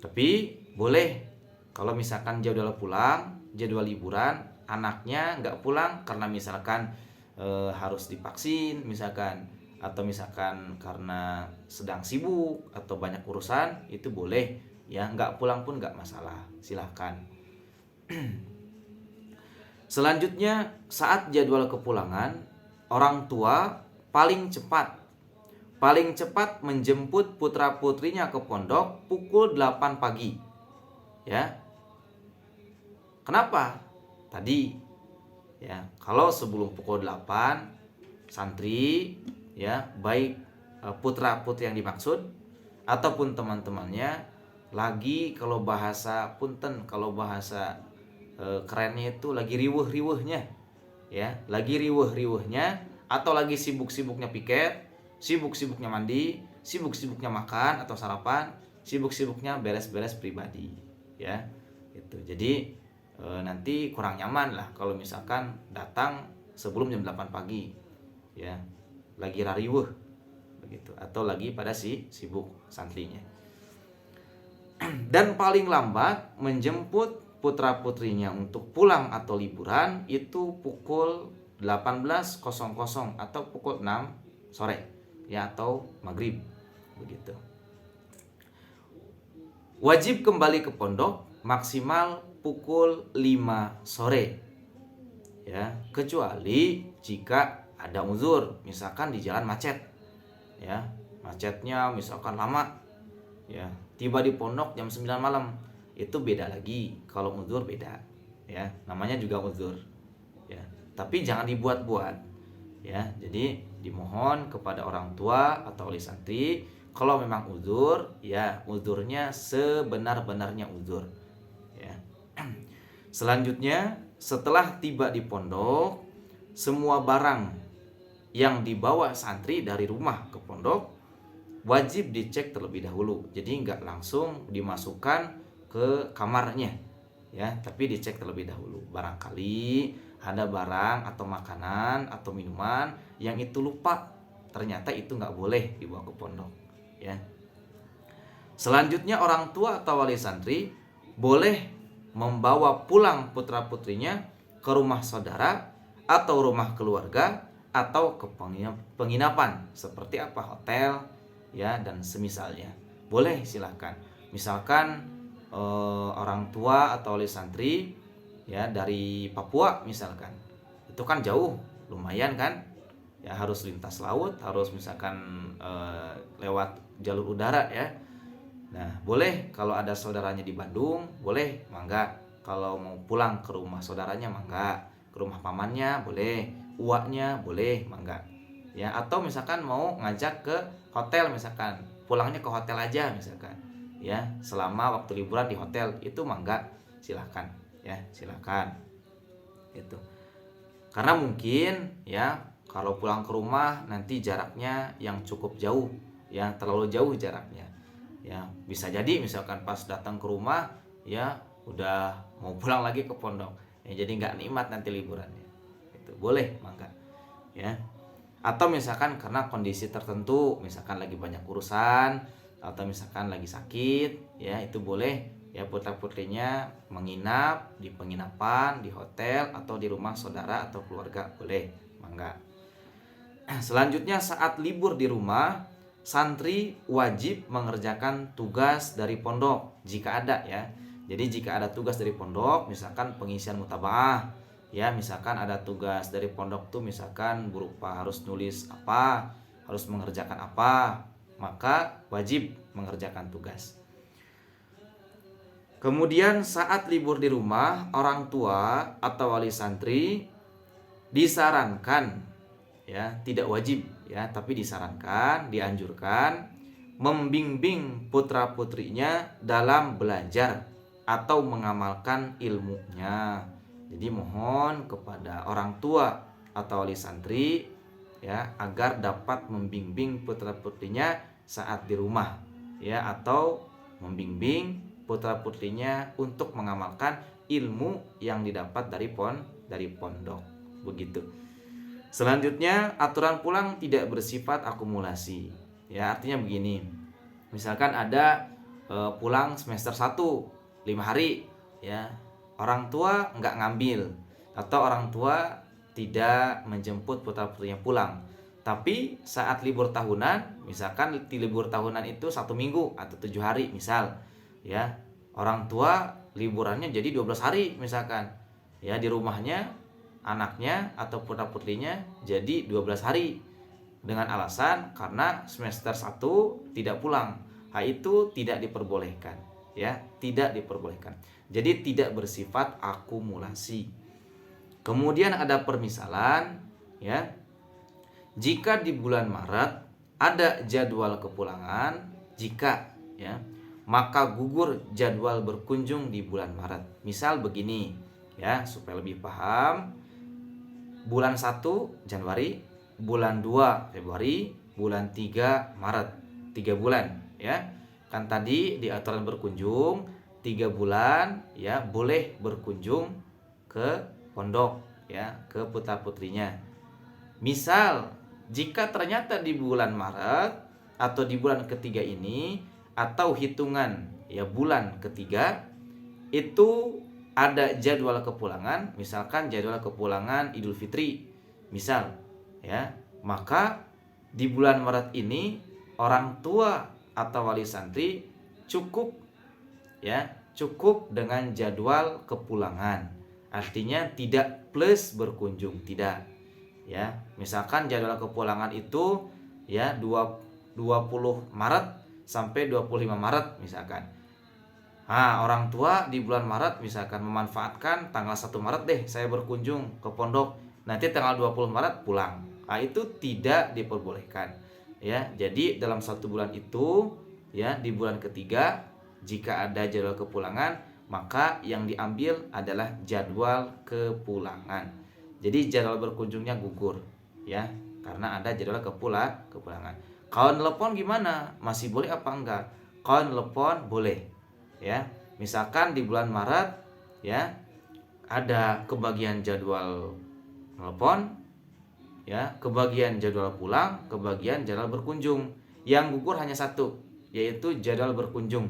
Tapi boleh kalau misalkan jadwal pulang, jadwal liburan, anaknya nggak pulang karena misalkan harus divaksin misalkan, atau misalkan karena sedang sibuk atau banyak urusan, itu boleh ya, nggak pulang pun nggak masalah, silahkan. Selanjutnya, saat jadwal kepulangan, orang tua paling cepat menjemput putra putrinya ke pondok pukul 8 pagi ya. Kenapa? Tadi ya, kalau sebelum pukul 8 santri ya, baik putra putri yang dimaksud ataupun teman-temannya lagi, kalau bahasa punten, kalau bahasa kerennya itu lagi riweuh-riweuhnya ya, lagi riweuh-riweuhnya atau lagi sibuk-sibuknya piket, sibuk-sibuknya mandi, sibuk-sibuknya makan atau sarapan, sibuk-sibuknya beres-beres pribadi ya. Itu. Jadi nanti kurang nyaman lah kalau misalkan datang sebelum jam 8 pagi ya, lagi rariweuh begitu, atau lagi pada sibuk santrinya. Dan paling lambat menjemput putra putrinya untuk pulang atau liburan itu pukul 18.00 atau pukul 6 sore ya, atau maghrib begitu. Wajib kembali ke pondok maksimal pukul 5 sore ya, kecuali jika ada uzur, misalkan di jalan macet ya, macetnya misalkan lama ya, tiba di pondok jam 9 malam, itu beda lagi. Kalau uzur beda ya, namanya juga uzur ya, tapi jangan dibuat-buat ya. Jadi dimohon kepada orang tua atau wali santri, kalau memang uzur ya, uzurnya sebenar-benarnya uzur ya. Selanjutnya, setelah tiba di pondok, semua barang yang dibawa santri dari rumah ke pondok wajib dicek terlebih dahulu. Jadi nggak langsung dimasukkan ke kamarnya ya, tapi dicek terlebih dahulu. Barangkali ada barang atau makanan atau minuman yang itu lupa, ternyata itu nggak boleh dibawa ke pondok ya. Selanjutnya, orang tua atau wali santri boleh membawa pulang putra putrinya ke rumah saudara atau rumah keluarga atau ke penginapan seperti apa, hotel ya dan semisalnya. Boleh, silahkan. Misalkan orang tua atau wali santri ya dari Papua misalkan, itu kan jauh lumayan kan ya, harus lintas laut, harus misalkan lewat jalur udara ya. Nah, boleh kalau ada saudaranya di Bandung, boleh, mangga. Kalau mau pulang ke rumah saudaranya, mangga. Ke rumah pamannya, boleh. Uaknya, boleh, mangga. ya, atau misalkan mau ngajak ke hotel, misalkan pulangnya ke hotel aja misalkan, ya, selama waktu liburan di hotel, itu mangga, silahkan, ya, silahkan itu. Karena mungkin ya kalau pulang ke rumah nanti jaraknya yang cukup jauh, ya, terlalu jauh jaraknya, ya, bisa jadi misalkan pas datang ke rumah ya udah mau pulang lagi ke pondok, ya, jadi nggak nikmat nanti liburannya. Itu boleh mangga, ya. Atau misalkan karena kondisi tertentu, misalkan lagi banyak urusan atau misalkan lagi sakit, ya, itu boleh, ya, putra-putrinya menginap di penginapan, di hotel atau di rumah saudara atau keluarga, boleh, mangga. Selanjutnya, saat libur di rumah, santri wajib mengerjakan tugas dari pondok jika ada, ya. Jadi jika ada tugas dari pondok, misalkan pengisian mutabaah, ya, misalkan ada tugas dari pondok tuh misalkan berupa harus nulis apa, harus mengerjakan apa, maka wajib mengerjakan tugas. Kemudian saat libur di rumah, orang tua atau wali santri disarankan, ya, tidak wajib, ya, tapi disarankan, dianjurkan membimbing putra-putrinya dalam belajar atau mengamalkan ilmunya. Jadi mohon kepada orang tua atau wali santri, ya, agar dapat membimbing putra-putrinya saat di rumah, ya, atau membimbing putra-putrinya untuk mengamalkan ilmu yang didapat dari pondok. Begitu. Selanjutnya, aturan pulang tidak bersifat akumulasi. Ya, artinya begini. Misalkan ada pulang semester 1 5 hari, ya. Orang tua nggak ngambil atau orang tua tidak menjemput putra-putrinya pulang. Tapi saat libur tahunan, misalkan di libur tahunan itu 1 minggu atau 7 hari misal, ya. Orang tua liburannya jadi 12 hari misalkan. Ya, di rumahnya anaknya atau putra-putrinya jadi 12 hari dengan alasan karena semester 1 tidak pulang. Hal itu tidak diperbolehkan, ya, tidak diperbolehkan. Jadi tidak bersifat akumulasi. Kemudian ada permisalan, ya. Jika di bulan Maret ada jadwal kepulangan, jika, ya, maka gugur jadwal berkunjung di bulan Maret. Misal begini, ya, supaya lebih paham. Bulan 1 Januari, bulan 2 Februari, bulan 3 Maret. 3 bulan, ya. Kan tadi di aturan berkunjung 3 bulan, ya, boleh berkunjung ke pondok, ya, ke putra-putrinya. Misal jika ternyata di bulan Maret atau di bulan ketiga ini atau hitungan, ya, bulan ketiga itu ada jadwal kepulangan, misalkan jadwal kepulangan Idul Fitri, misal, ya, maka di bulan Maret ini orang tua atau wali santri cukup, ya, cukup dengan jadwal kepulangan. Artinya tidak plus berkunjung, tidak, ya. Misalkan jadwal kepulangan itu, ya, 20 Maret sampai 25 Maret misalkan. Nah, orang tua di bulan Maret misalkan memanfaatkan tanggal 1 Maret deh saya berkunjung ke pondok, nanti tanggal 20 Maret pulang. Nah, itu tidak diperbolehkan, ya. Jadi dalam 1 bulan itu, ya, di bulan ketiga jika ada jadwal kepulangan, maka yang diambil adalah jadwal kepulangan. Jadi jadwal berkunjungnya gugur, ya, karena ada jadwal kepulangan. Kalau telepon gimana? Masih boleh apa enggak? Kalau telepon boleh, ya. Misalkan di bulan Maret, ya, ada kebagian jadwal telepon, ya, kebagian jadwal pulang, kebagian jadwal berkunjung. Yang gugur hanya satu, yaitu jadwal berkunjung,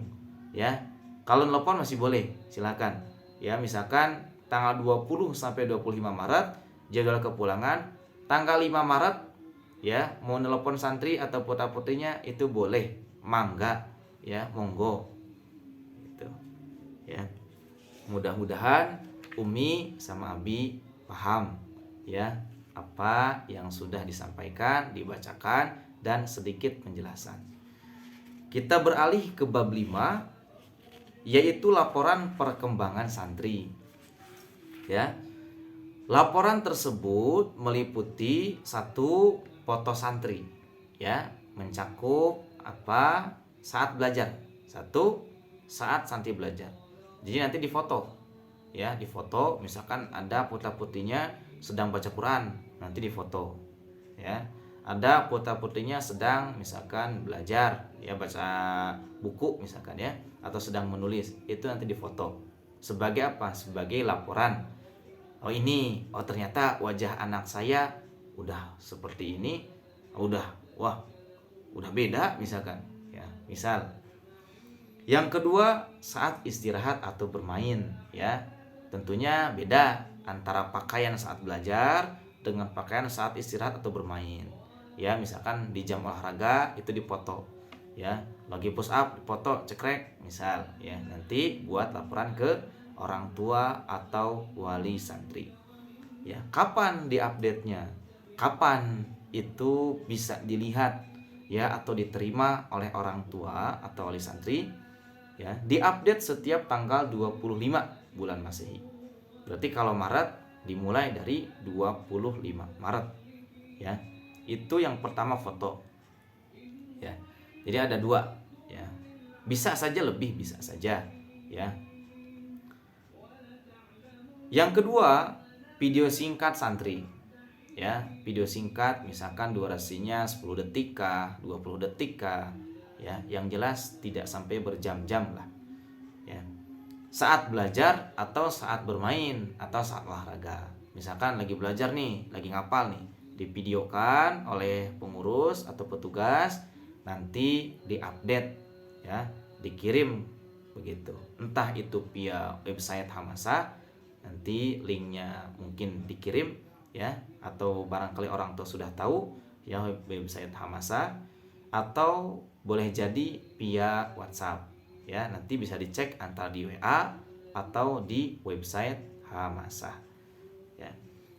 ya. Kalau telepon masih boleh, silakan. Ya, misalkan tanggal 20 sampai 25 Maret jadwal kepulangan, tanggal 5 Maret, ya, mau telepon santri atau putra-putrinya itu boleh, mangga, ya, monggo. Gitu. Ya. Mudah-mudahan Umi sama Abi paham, ya, apa yang sudah disampaikan, dibacakan, dan sedikit penjelasan. Kita beralih ke bab 5, yaitu laporan perkembangan santri. Ya. Laporan tersebut meliputi 1. foto santri, ya, mencakup apa saat belajar. Satu, saat santri belajar. Jadi nanti difoto, ya, difoto. Misalkan ada putra-putrinya sedang baca Quran, nanti difoto, ya. Ada putra-putrinya sedang misalkan belajar, ya, baca buku misalkan, ya, atau sedang menulis, itu nanti difoto. Sebagai apa? Sebagai laporan. Oh ini, oh ternyata wajah anak saya udah seperti ini, wah, udah beda misalkan, ya, misal. Yang kedua, saat istirahat atau bermain, ya. Tentunya beda antara pakaian saat belajar dengan pakaian saat istirahat atau bermain. Ya, misalkan di jam olahraga itu dipoto, ya. Lagi push up dipoto, cekrek, misal, ya. Nanti buat laporan ke orang tua atau wali santri. Ya, kapan diupdate-nya? Kapan itu bisa dilihat, ya, atau diterima oleh orang tua atau wali santri? Ya, diupdate setiap tanggal 25 bulan Masehi. Berarti kalau Maret dimulai dari 25 Maret, ya. Itu yang pertama foto, ya. Jadi ada dua, ya. Bisa saja lebih, bisa saja, ya. Yang kedua, video singkat santri, ya. Video singkat misalkan durasinya 10 detik kah, 20 detik kah, ya, yang jelas tidak sampai berjam-jam lah, ya. Saat belajar atau saat bermain atau saat olahraga. Misalkan lagi belajar nih, lagi ngapal nih, divideokan oleh pengurus atau petugas, nanti diupdate, ya, dikirim begitu. Entah itu via website Hamasa, nanti linknya mungkin dikirim, ya, atau barangkali orang tua sudah tahu, ya, website Hamasa, atau boleh jadi via WhatsApp, ya. Nanti bisa dicek antara di WA atau di website Hamasa, ya.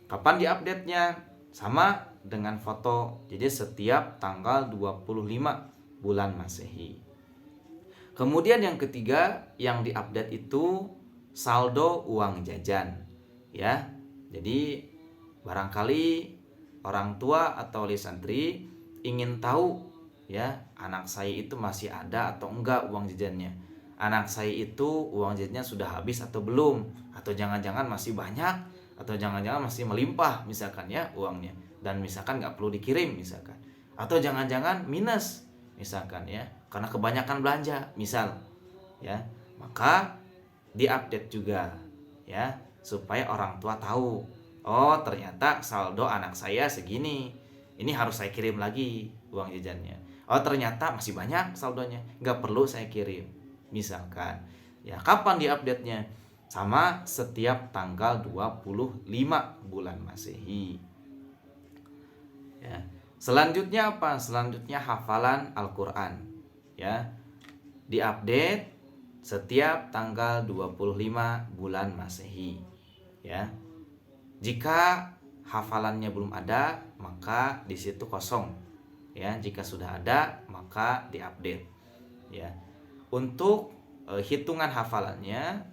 Kapan diupdate-nya? Sama dengan foto. Jadi setiap tanggal 25 bulan Masehi. Kemudian yang ketiga yang diupdate itu saldo uang jajan, ya. Jadi barangkali orang tua atau wali santri ingin tahu, ya, anak saya itu masih ada atau enggak uang jajannya. Anak saya itu uang jajannya sudah habis atau belum, atau jangan-jangan masih banyak, atau jangan-jangan masih melimpah misalkan, ya, uangnya, dan misalkan nggak perlu dikirim misalkan, atau jangan-jangan minus misalkan, ya, karena kebanyakan belanja misal, ya. Maka diupdate juga, ya, supaya orang tua tahu, oh ternyata saldo anak saya segini, ini harus saya kirim lagi uang jajannya. Oh ternyata masih banyak saldonya, nggak perlu saya kirim misalkan, ya. Kapan diupdate-nya? Sama setiap tanggal 25 bulan Masehi, ya. Selanjutnya apa? Selanjutnya hafalan Al-Quran, ya. Diupdate setiap tanggal 25 bulan Masehi, ya. Jika hafalannya belum ada, maka di situ kosong, ya. Jika sudah ada, maka diupdate, ya. Untuk hitungan hafalannya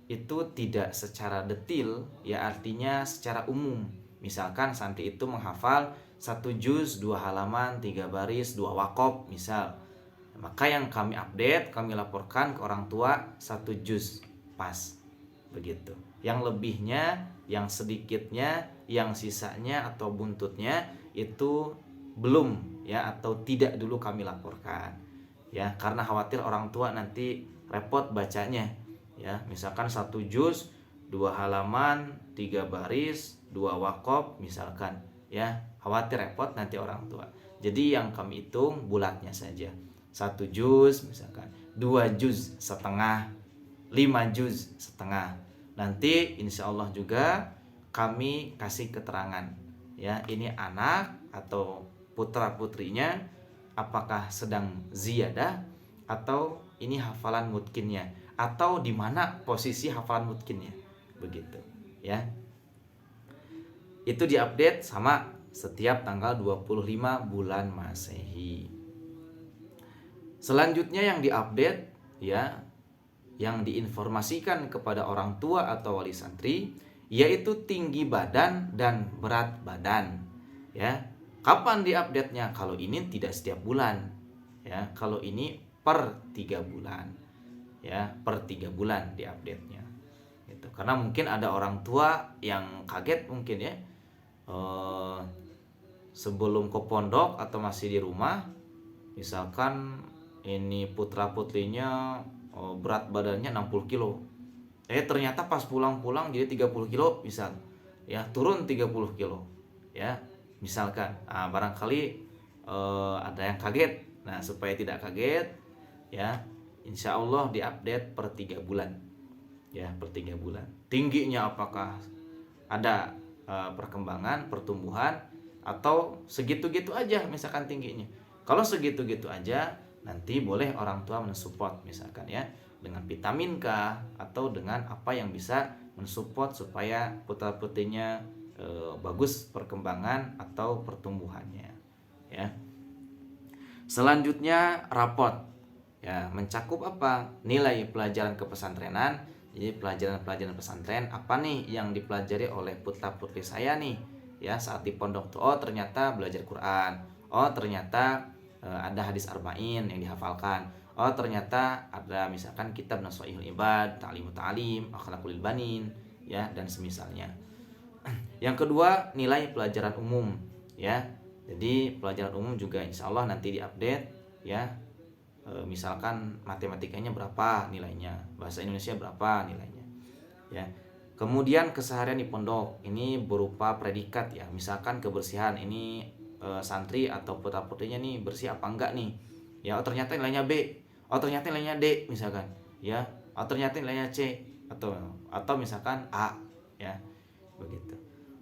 itu tidak secara detil, ya, artinya secara umum. Misalkan santri itu menghafal 1 juz, 2 halaman, 3 baris, 2 wakop misal. Maka yang kami update, kami laporkan ke orang tua 1 juz pas, begitu. Yang lebihnya, yang sedikitnya, yang sisanya atau buntutnya itu belum, ya, atau tidak dulu kami laporkan, ya, karena khawatir orang tua nanti repot bacanya, ya. Misalkan 1 juz, 2 halaman, 3 baris, 2 wakop misalkan, ya, khawatir repot nanti orang tua. Jadi yang kami hitung bulatnya saja, 1 juz misalkan, 2 juz setengah, 5 juz setengah. Nanti insya Allah juga kami kasih keterangan, ya, ini anak atau putra putrinya apakah sedang ziyadah atau ini hafalan mutkinnya, atau di mana posisi hafalan mutkinnya, begitu, ya. Itu diupdate sama setiap tanggal 25 bulan Masehi. Selanjutnya yang diupdate, ya, yang diinformasikan kepada orang tua atau wali santri, yaitu tinggi badan dan berat badan, ya. Kapan diupdate-nya? Kalau ini tidak setiap bulan, ya. Kalau ini per 3 bulan, ya, per 3 bulan diupdate-nya. Gitu. Karena mungkin ada orang tua yang kaget mungkin ya, sebelum ke pondok atau masih di rumah, misalkan ini putra putrinya berat badannya 60 kilo, ternyata pas pulang jadi 30 kilo misal, ya, turun 30 kilo, ya, misalkan. Barangkali ada yang kaget. Nah, supaya tidak kaget, ya, insya Allah diupdate per 3 bulan, ya, per 3 bulan. Tingginya apakah ada perkembangan, pertumbuhan, atau segitu-gitu aja misalkan tingginya. Kalau segitu-gitu aja, nanti boleh orang tua mensupport misalkan ya, dengan vitamin kah, atau dengan apa yang bisa mensupport supaya putra-putrinya bagus perkembangan atau pertumbuhannya, ya. Selanjutnya rapot, ya, mencakup apa? Nilai pelajaran kepesantrenan. Jadi pelajaran-pelajaran pesantren apa nih yang dipelajari oleh putra-putri saya nih, ya, saat di pondok tuh. Oh, ternyata belajar Quran. Oh, ternyata ada hadis arba'in yang dihafalkan. Oh, ternyata ada misalkan kitab Nasha'ihul Ibad, Ta'limut Ta'lim, Akhlaqul Banin, ya, dan semisalnya. Yang kedua, nilai pelajaran umum, ya. Jadi pelajaran umum juga insya Allah nanti diupdate, ya. Misalkan matematikanya berapa nilainya, bahasa Indonesia berapa nilainya, ya. Kemudian keseharian di pondok ini berupa predikat, ya, misalkan kebersihan ini santri atau putra putrinya nih bersih apa enggak nih, ya. Oh, ternyata nilainya B, oh ternyata nilainya D misalkan, ya. Oh, ternyata nilainya C, atau misalkan A, ya, begitu.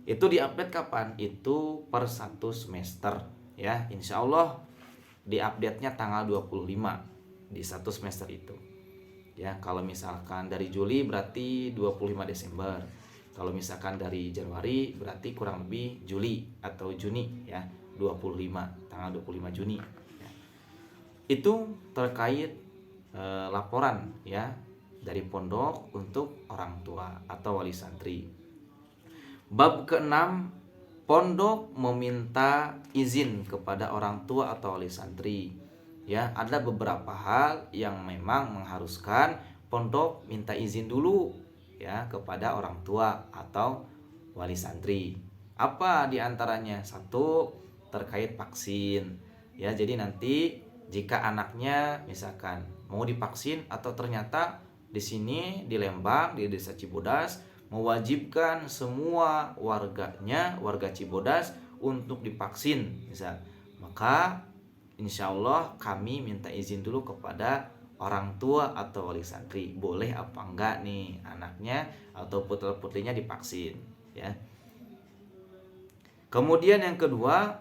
Itu diupdate kapan? Itu per 1 semester, ya. Insya Allah diupdate-nya tanggal 25 di 1 semester itu, ya. Kalau misalkan dari Juli berarti 25 Desember. Kalau misalkan dari Januari berarti kurang lebih Juli atau Juni, ya, 25, tanggal 25 Juni, ya. Itu terkait laporan, ya, dari pondok untuk orang tua atau wali santri. Bab ke-6, pondok meminta izin kepada orang tua atau wali santri, ya. Ada beberapa hal yang memang mengharuskan pondok minta izin dulu, ya, kepada orang tua atau wali santri. Apa diantaranya? Satu, terkait vaksin, ya. Jadi nanti jika anaknya misalkan mau divaksin atau ternyata di sini di Lembang, di Desa Cibodas mewajibkan semua warganya, warga Cibodas untuk divaksin misal, maka insya Allah kami minta izin dulu kepada orang tua atau wali santri, boleh apa enggak nih anaknya atau putra putrinya divaksin, ya. Kemudian yang kedua,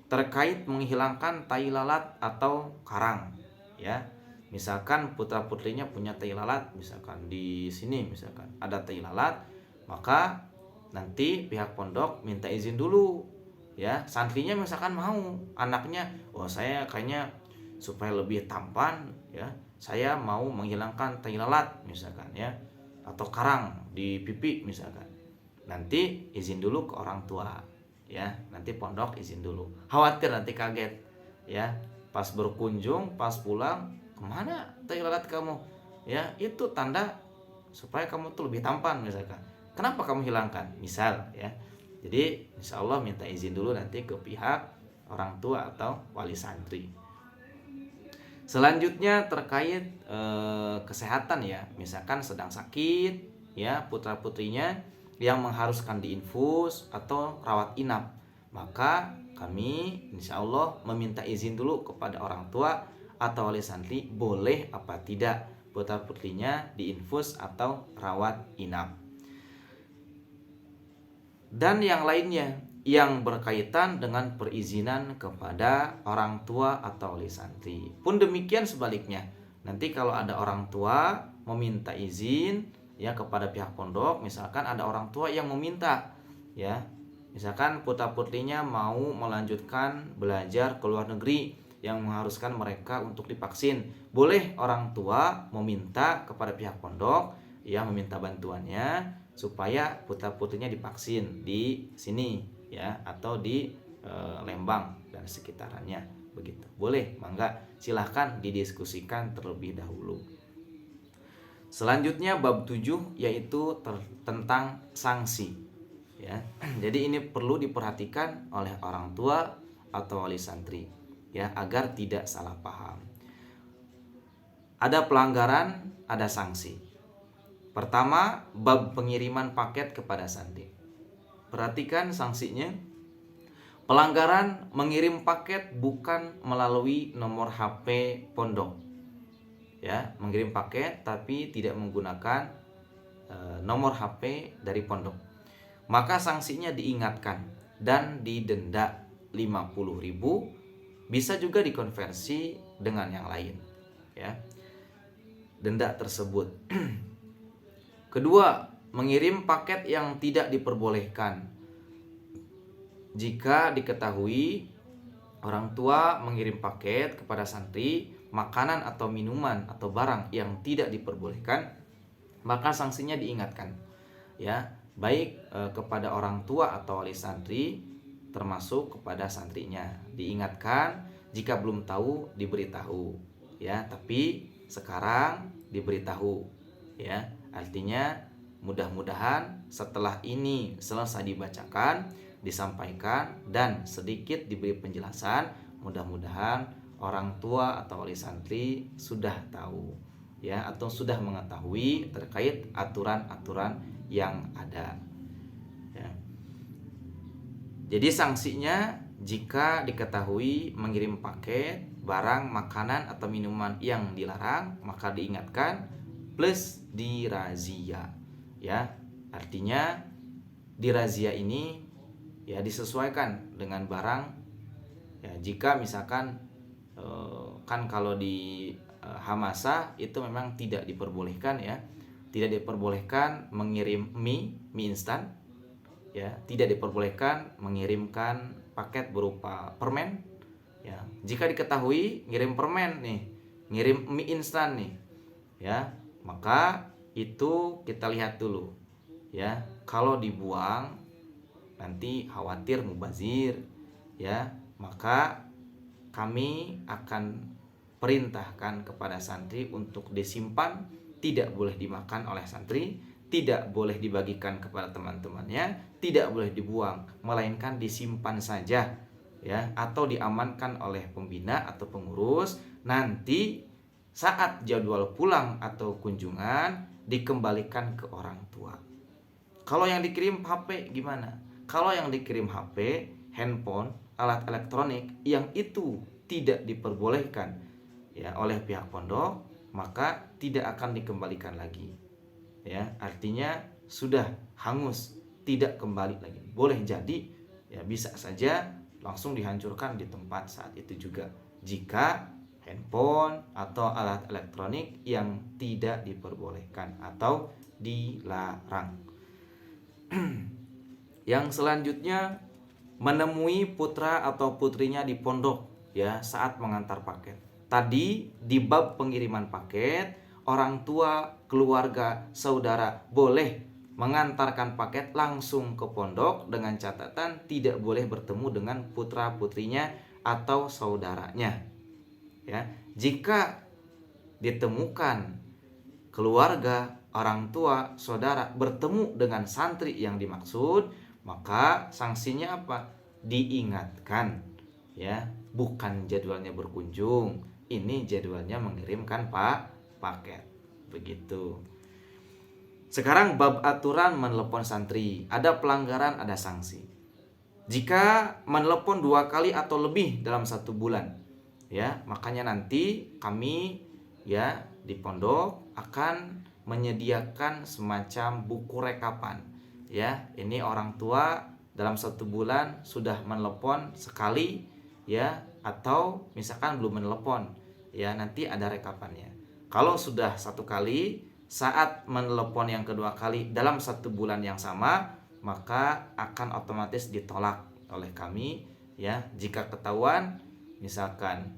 terkait menghilangkan tai lalat atau karang, ya. Misalkan putra putrinya punya tai lalat, misalkan di sini misalkan ada tai lalat, maka nanti pihak pondok minta izin dulu, ya. Santrinya misalkan mau anaknya, oh saya kayaknya supaya lebih tampan, ya, saya mau menghilangkan tai lalat misalkan, ya, atau karang di pipi misalkan. Nanti izin dulu ke orang tua, ya. Nanti pondok izin dulu. Khawatir nanti kaget, ya, pas berkunjung, pas pulang, kemana tai lalat kamu, ya, itu tanda supaya kamu tuh lebih tampan misalkan. Kenapa kamu hilangkan misal, ya. Jadi insya Allah minta izin dulu nanti ke pihak orang tua atau wali santri. Selanjutnya terkait kesehatan, ya. Misalkan sedang sakit, ya, putra putrinya yang mengharuskan diinfus atau rawat inap, maka kami insya Allah meminta izin dulu kepada orang tua atau wali santri, boleh apa tidak putra putrinya diinfus atau rawat inap. Dan yang lainnya yang berkaitan dengan perizinan kepada orang tua atau wali santri. Pun demikian sebaliknya. Nanti kalau ada orang tua meminta izin, ya, kepada pihak pondok, misalkan ada orang tua yang meminta, ya, misalkan putra putrinya mau melanjutkan belajar ke luar negeri yang mengharuskan mereka untuk divaksin, boleh orang tua meminta kepada pihak pondok, ya, meminta bantuannya supaya putra putrinya divaksin di sini, ya, atau di Lembang dan sekitarannya, begitu. Boleh, mangga silahkan didiskusikan terlebih dahulu. Selanjutnya bab 7 yaitu tentang sanksi, ya. Jadi ini perlu diperhatikan oleh orang tua atau wali santri, ya, agar tidak salah paham. Ada pelanggaran, ada sanksi. Pertama, bab pengiriman paket kepada santri. Perhatikan sanksinya. Pelanggaran mengirim paket bukan melalui nomor HP pondok. Ya, mengirim paket tapi tidak menggunakan nomor HP dari pondok. Maka sanksinya diingatkan dan didenda 50.000, bisa juga dikonversi dengan yang lain, ya. Denda tersebut. Kedua, mengirim paket yang tidak diperbolehkan. Jika diketahui orang tua mengirim paket kepada santri makanan atau minuman atau barang yang tidak diperbolehkan, maka sanksinya diingatkan, ya, baik kepada orang tua atau wali santri termasuk kepada santrinya. Diingatkan, jika belum tahu diberitahu, ya, tapi sekarang diberitahu, ya. Artinya mudah-mudahan setelah ini selesai dibacakan, disampaikan dan sedikit diberi penjelasan, mudah-mudahan orang tua atau wali santri sudah tahu, ya, atau sudah mengetahui terkait aturan-aturan yang ada, ya. Jadi sanksinya, jika diketahui mengirim paket barang makanan atau minuman yang dilarang, maka diingatkan plus dirazia, ya. Artinya dirazia ini, ya, disesuaikan dengan barang, ya. Jika misalkan kan kalau di Hamasa itu memang tidak diperbolehkan, ya, tidak diperbolehkan mengirim mie instan, ya, tidak diperbolehkan mengirimkan paket berupa permen, ya. Jika diketahui ngirim permen nih, ngirim mie instan nih, ya, maka itu kita lihat dulu, ya. Kalau dibuang nanti khawatir mubazir, ya, maka kami akan perintahkan kepada santri untuk disimpan, tidak boleh dimakan oleh santri, tidak boleh dibagikan kepada teman-temannya, tidak boleh dibuang, melainkan disimpan saja, ya, atau diamankan oleh pembina atau pengurus. Nanti saat jadwal pulang atau kunjungan dikembalikan ke orang tua. Kalau yang dikirim HP gimana? Kalau yang dikirim HP, handphone, alat elektronik yang itu tidak diperbolehkan, ya, oleh pihak pondok, maka tidak akan dikembalikan lagi, ya. Artinya sudah hangus, tidak kembali lagi. Boleh jadi, ya, bisa saja langsung dihancurkan di tempat saat itu juga, jika handphone atau alat elektronik yang tidak diperbolehkan atau dilarang. Yang selanjutnya, menemui putra atau putrinya di pondok, ya, saat mengantar paket. Tadi di bab pengiriman paket, orang tua, keluarga, saudara boleh mengantarkan paket langsung ke pondok dengan catatan tidak boleh bertemu dengan putra putrinya atau saudaranya, ya. Jika ditemukan keluarga, orang tua, saudara bertemu dengan santri yang dimaksud, maka sanksinya apa? Diingatkan, ya, bukan jadwalnya berkunjung, ini jadwalnya mengirimkan paket, begitu. Sekarang bab aturan menelepon santri. Ada pelanggaran, ada sanksi. Jika menelepon 2 kali atau lebih dalam 1 bulan, ya, makanya nanti kami, ya, di pondok akan menyediakan semacam buku rekapan, ya. Ini orang tua dalam 1 bulan sudah menelepon sekali, ya, atau misalkan belum menelepon, ya, nanti ada rekapannya. Kalau sudah 1 kali, saat menelepon yang kedua kali dalam 1 bulan yang sama, maka akan otomatis ditolak oleh kami, ya. Jika ketahuan, misalkan,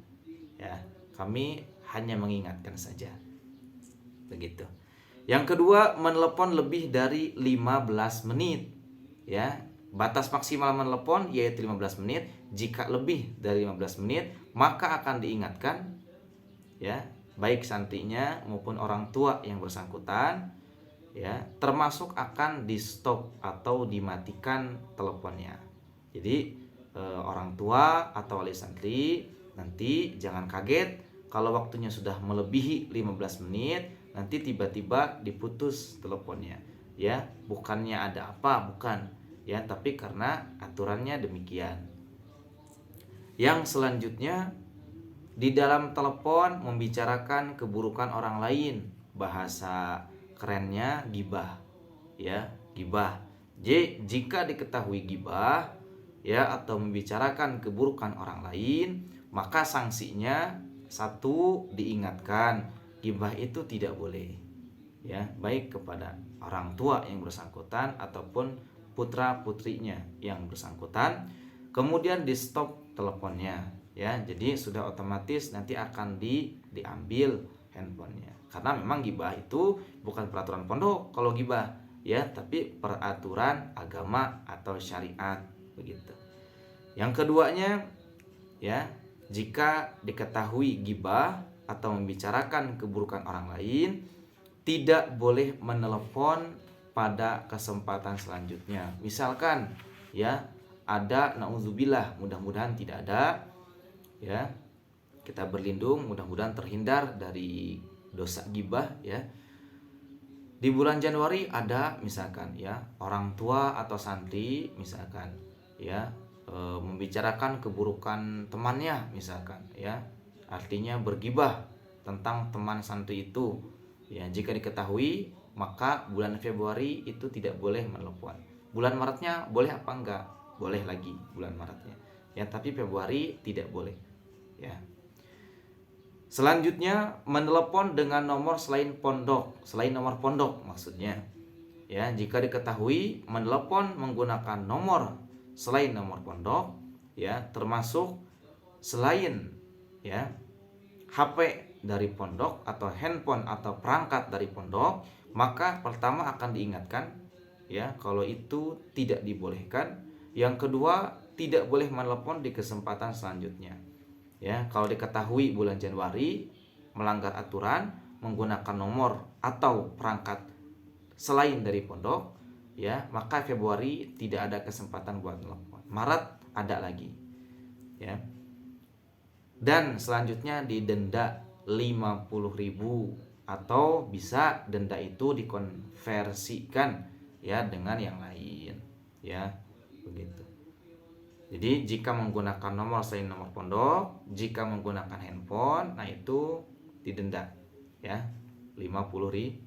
ya, kami hanya mengingatkan saja, begitu. Yang kedua, menelepon lebih dari 15 menit, ya. Batas maksimal menelepon yaitu 15 menit. Jika lebih dari 15 menit maka akan diingatkan, ya, baik santrinya maupun orang tua yang bersangkutan, ya, termasuk akan di stop atau dimatikan teleponnya. Jadi orang tua atau wali santri nanti jangan kaget kalau waktunya sudah melebihi 15 menit nanti tiba-tiba diputus teleponnya, ya, bukannya ada apa, bukan, ya, tapi karena aturannya demikian. Yang selanjutnya, di dalam telepon membicarakan keburukan orang lain, bahasa kerennya gibah, ya, gibah. Jika diketahui gibah, ya, atau membicarakan keburukan orang lain, maka sanksinya satu, diingatkan gibah itu tidak boleh, ya, baik kepada orang tua yang bersangkutan ataupun putra putrinya yang bersangkutan. Kemudian di stop teleponnya, ya, jadi sudah otomatis nanti akan diambil handphonenya, karena memang gibah itu bukan peraturan pondok kalau gibah, ya, tapi peraturan agama atau syariat, begitu. Yang keduanya, ya, jika diketahui gibah atau membicarakan keburukan orang lain, tidak boleh menelepon pada kesempatan selanjutnya. Misalkan, ya, ada, naudzubillah, mudah-mudahan tidak ada, ya, kita berlindung, mudah-mudahan terhindar dari dosa gibah, ya. Di bulan Januari ada misalkan, ya, orang tua atau santri misalkan, ya, membicarakan keburukan temannya misalkan, ya, artinya bergibah tentang teman santri itu, ya. Jika diketahui maka bulan Februari itu tidak boleh menelepon. Bulan Maretnya boleh apa enggak? Boleh lagi bulan Maretnya, ya, tapi Februari tidak boleh, ya. Selanjutnya, menelepon dengan nomor selain nomor pondok maksudnya, ya. Jika diketahui menelepon menggunakan nomor selain nomor pondok, ya, termasuk selain, ya, HP dari pondok atau handphone atau perangkat dari pondok, maka pertama akan diingatkan, ya, kalau itu tidak dibolehkan. Yang kedua, tidak boleh menelepon di kesempatan selanjutnya, ya. Kalau diketahui bulan Januari melanggar aturan menggunakan nomor atau perangkat selain dari pondok, ya, maka Februari tidak ada kesempatan buat telepon. Maret ada lagi, ya. Dan selanjutnya didenda 50.000 atau bisa denda itu dikonversikan, ya, dengan yang lain, ya, begitu. Jadi jika menggunakan nomor selain nomor pondok, jika menggunakan handphone, nah itu didenda, ya, 50.000,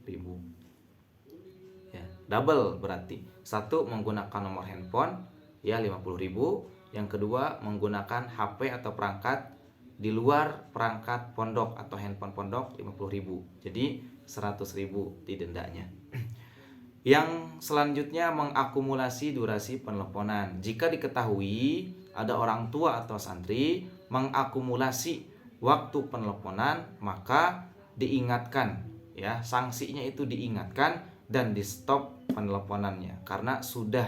ya, double berarti. Satu, menggunakan nomor handphone, ya, 50.000. Yang kedua, menggunakan HP atau perangkat di luar perangkat pondok atau handphone pondok, 50.000. Jadi 100.000 didendanya. Yang selanjutnya, mengakumulasi durasi penelponan. Jika diketahui ada orang tua atau santri mengakumulasi waktu penelponan, maka diingatkan, ya, sanksinya itu diingatkan dan di stop penelponannya karena sudah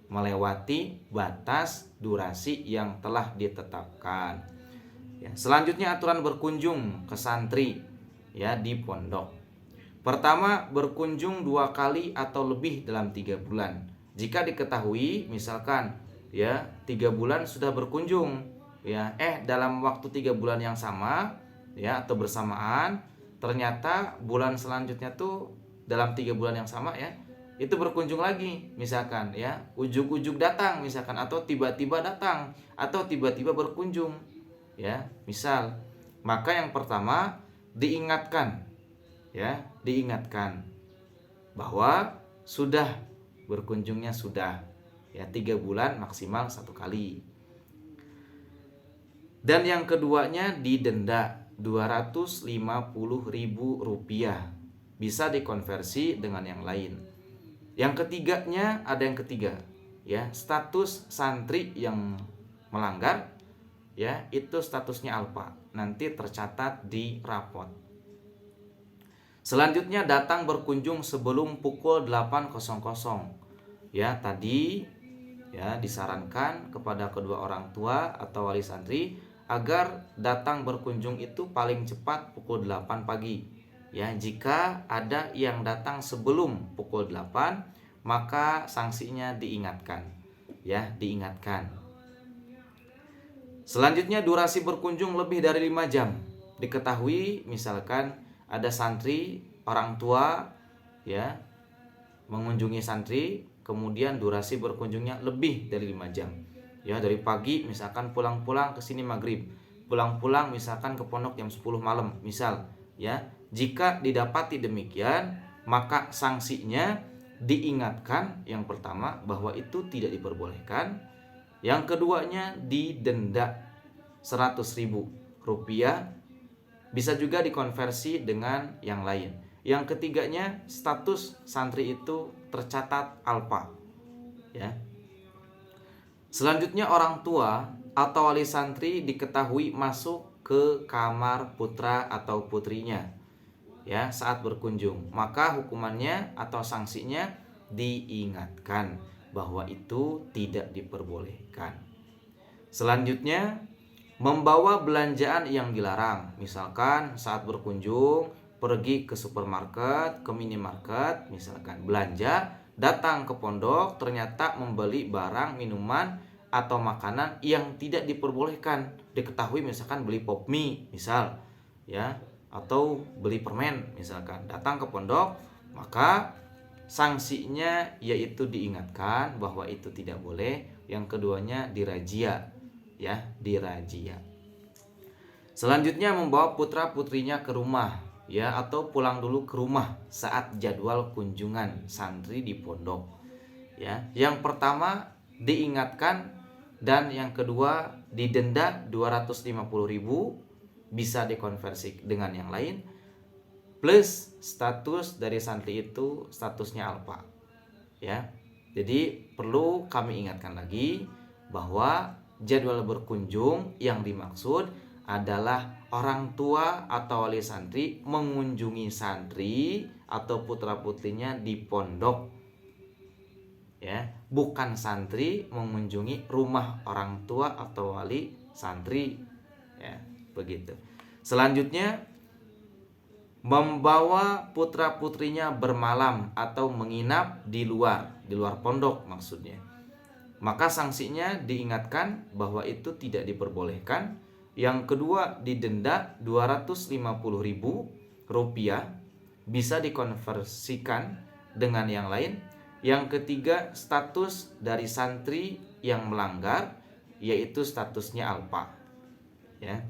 melewati batas durasi yang telah ditetapkan, ya. Selanjutnya, aturan berkunjung ke santri, ya, di pondok. Pertama, berkunjung 2 kali atau lebih dalam 3 bulan. Jika diketahui misalkan, ya, 3 bulan sudah berkunjung, ya, dalam waktu 3 bulan yang sama, ya, atau bersamaan, ternyata bulan selanjutnya tuh dalam 3 bulan yang sama, ya, itu berkunjung lagi misalkan, ya, ujug-ujug datang misalkan, atau tiba-tiba datang atau tiba-tiba berkunjung, ya, misal, maka yang pertama diingatkan, ya, diingatkan bahwa sudah berkunjungnya sudah, ya, 3 bulan maksimal 1 kali. Dan yang keduanya didenda 250.000 rupiah, bisa dikonversi dengan yang lain. Yang ketiganya, ada yang ketiga, ya, status santri yang melanggar, ya, itu statusnya alpa, nanti tercatat di rapot. Selanjutnya, datang berkunjung sebelum pukul 8.00, ya, tadi, Ya, disarankan kepada kedua orang tua atau wali santri agar datang berkunjung itu paling cepat pukul 8 pagi. Ya, jika ada yang datang sebelum pukul 8, maka sanksinya diingatkan. Ya, diingatkan. Selanjutnya, durasi berkunjung lebih dari 5 jam. Diketahui misalkan ada santri, orang tua ya mengunjungi santri, kemudian durasi berkunjungnya lebih dari 5 jam. Ya, dari pagi misalkan pulang-pulang ke sini maghrib, pulang-pulang misalkan ke pondok jam 10 malam misal, ya. Jika didapati demikian, maka sanksinya diingatkan yang pertama bahwa itu tidak diperbolehkan, yang keduanya didenda 100.000 rupiah, bisa juga dikonversi dengan yang lain. Yang ketiganya, status santri itu tercatat alpa. Ya. Selanjutnya, orang tua atau wali santri diketahui masuk ke kamar putra atau putrinya ya saat berkunjung, maka hukumannya atau sanksinya diingatkan bahwa itu tidak diperbolehkan. Selanjutnya, membawa belanjaan yang dilarang. Misalkan saat berkunjung pergi ke supermarket, ke minimarket, misalkan belanja, datang ke pondok ternyata membeli barang, minuman atau makanan yang tidak diperbolehkan. Diketahui misalkan beli pop mie misal, ya, atau beli permen misalkan. Datang ke pondok, maka sanksinya yaitu diingatkan bahwa itu tidak boleh. Yang keduanya dirazia, ya, dirazia. Selanjutnya, membawa putra putrinya ke rumah, ya, atau pulang dulu ke rumah saat jadwal kunjungan santri di pondok, ya. Yang pertama diingatkan dan yang kedua didenda 250.000, bisa dikonversi dengan yang lain, plus status dari santri itu statusnya alpa, ya. Jadi perlu kami ingatkan lagi bahwa jadwal berkunjung yang dimaksud adalah orang tua atau wali santri mengunjungi santri atau putra putrinya di pondok, ya, bukan santri mengunjungi rumah orang tua atau wali santri, ya, begitu. Selanjutnya, membawa putra putrinya bermalam atau menginap di luar pondok maksudnya, maka sanksinya diingatkan bahwa itu tidak diperbolehkan. Yang kedua didenda 250.000 rupiah, bisa dikonversikan dengan yang lain. Yang ketiga, status dari santri yang melanggar, yaitu statusnya alpa, ya.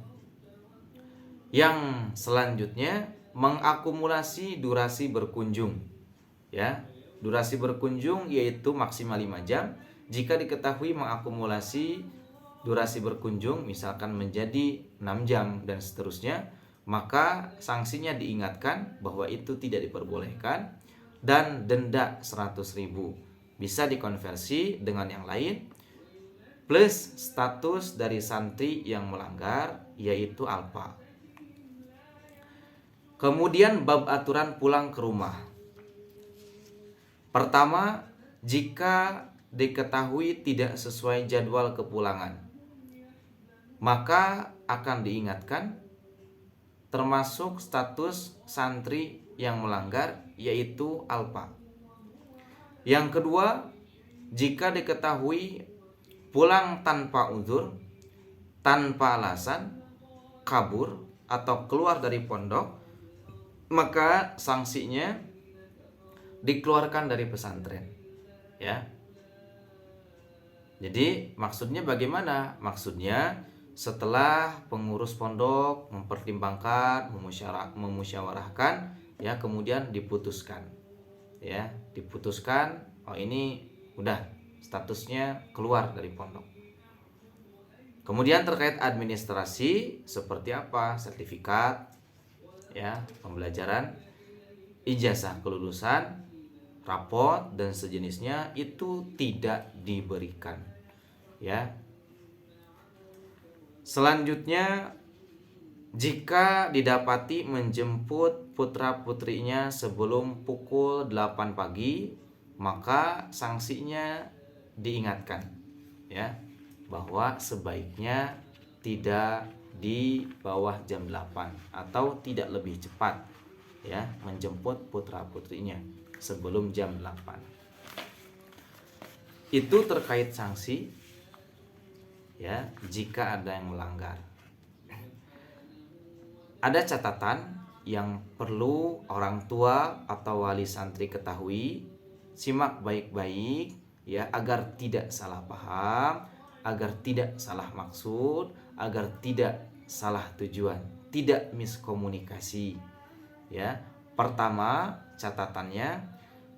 Yang selanjutnya, mengakumulasi durasi berkunjung, ya. Durasi berkunjung yaitu maksimal 5 jam. Jika diketahui mengakumulasi durasi berkunjung misalkan menjadi 6 jam dan seterusnya, maka sanksinya diingatkan bahwa itu tidak diperbolehkan dan denda 100.000, bisa dikonversi dengan yang lain, plus status dari santri yang melanggar yaitu alpa. Kemudian bab aturan pulang ke rumah. Pertama, jika diketahui tidak sesuai jadwal kepulangan, maka akan diingatkan, termasuk status santri yang melanggar yaitu alpa. Yang kedua, jika diketahui pulang tanpa uzur, tanpa alasan, kabur atau keluar dari pondok, maka sanksinya dikeluarkan dari pesantren, ya. Jadi maksudnya bagaimana? Maksudnya setelah pengurus pondok mempertimbangkan, memusyawarahkan, ya, kemudian diputuskan, ya, diputuskan, oh ini udah statusnya keluar dari pondok. Kemudian terkait administrasi seperti apa? Sertifikat, ya, pembelajaran, ijazah kelulusan, rapot dan sejenisnya itu tidak diberikan, ya. Selanjutnya, jika didapati menjemput putra-putrinya sebelum pukul 8 pagi, maka sanksinya diingatkan, ya, bahwa sebaiknya tidak di bawah jam 8 atau tidak lebih cepat ya menjemput putra-putrinya sebelum jam 8. Itu terkait sanksi ya jika ada yang melanggar. Ada catatan yang perlu orang tua atau wali santri ketahui, simak baik-baik ya agar tidak salah paham, agar tidak salah maksud, agar tidak salah tujuan, tidak miskomunikasi. Ya. Pertama, catatannya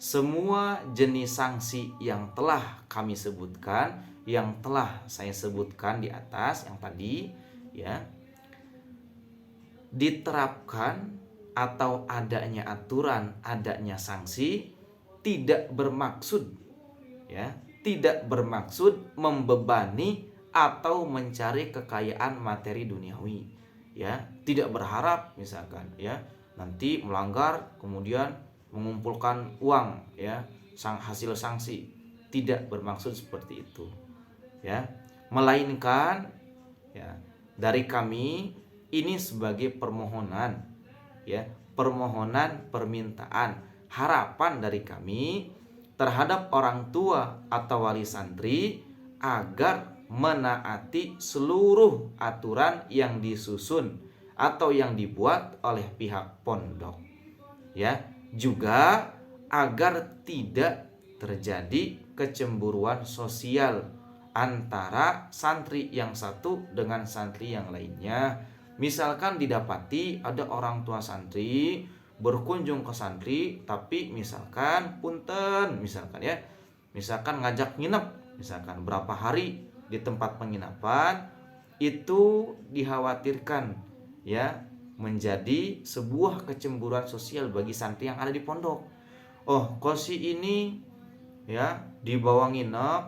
semua jenis sanksi yang telah kami sebutkan, yang telah saya sebutkan di atas yang tadi ya, diterapkan atau adanya aturan, adanya sanksi tidak bermaksud ya, tidak bermaksud membebani atau mencari kekayaan materi duniawi ya, tidak berharap misalkan ya nanti melanggar kemudian mengumpulkan uang ya hasil sanksi, tidak bermaksud seperti itu ya, melainkan ya dari kami ini sebagai permohonan ya, permohonan permintaan harapan dari kami terhadap orang tua atau wali santri agar menaati seluruh aturan yang disusun atau yang dibuat oleh pihak pondok ya, juga agar tidak terjadi kecemburuan sosial antara santri yang satu dengan santri yang lainnya. Misalkan didapati ada orang tua santri berkunjung ke santri tapi misalkan punten misalkan ya, misalkan ngajak nginep misalkan berapa hari di tempat penginapan, itu dikhawatirkan ya menjadi sebuah kecemburuan sosial bagi santri yang ada di pondok. Oh, kok si ini ya dibawa nginep,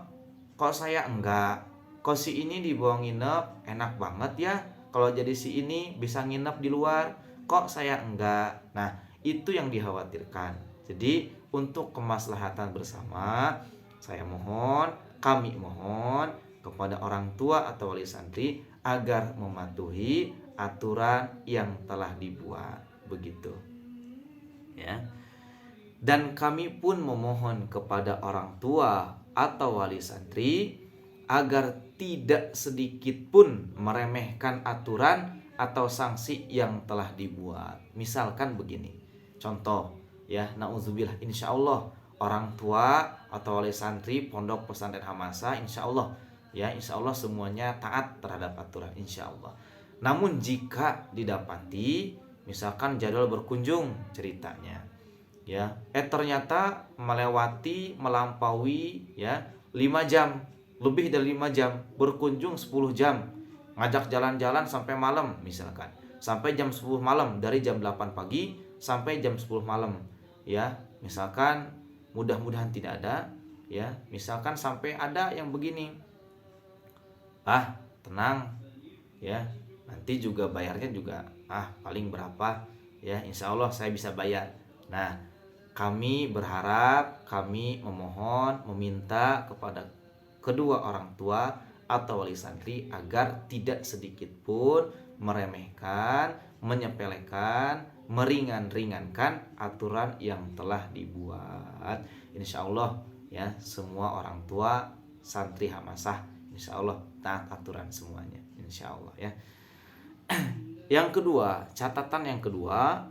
kok saya enggak? Kok si ini dibawa nginep enak banget ya, kalau jadi si ini bisa nginep di luar, kok saya enggak? Nah, itu yang dikhawatirkan. Jadi untuk kemaslahatan bersama, saya mohon, kami mohon kepada orang tua atau wali santri agar mematuhi aturan yang telah dibuat, begitu ya. Dan kami pun memohon kepada orang tua atau wali santri agar tidak sedikit pun meremehkan aturan atau sanksi yang telah dibuat. Misalkan begini, contoh ya, nauzubillah, insya Allah orang tua atau wali santri pondok pesantren Hamasa insya Allah ya, insya Allah semuanya taat terhadap aturan insya Allah. Namun jika didapati misalkan jadwal berkunjung ceritanya ya, ternyata melampaui ya 5 jam, lebih dari 5 jam, berkunjung 10 jam, ngajak jalan-jalan sampai malam misalkan, sampai jam 10 malam, dari jam 8 pagi sampai jam 10 malam ya, misalkan mudah-mudahan tidak ada ya, misalkan sampai ada yang begini, tenang ya, nanti juga bayarnya juga paling berapa ya, insya Allah saya bisa bayar. Nah, kami berharap, kami memohon, meminta kepada kedua orang tua atau wali santri agar tidak sedikit pun meremehkan, menyepelekan, meringan-ringankan aturan yang telah dibuat. Insya Allah ya, semua orang tua santri Hamasah insya Allah taat aturan semuanya insya Allah ya. Yang kedua, catatan yang kedua,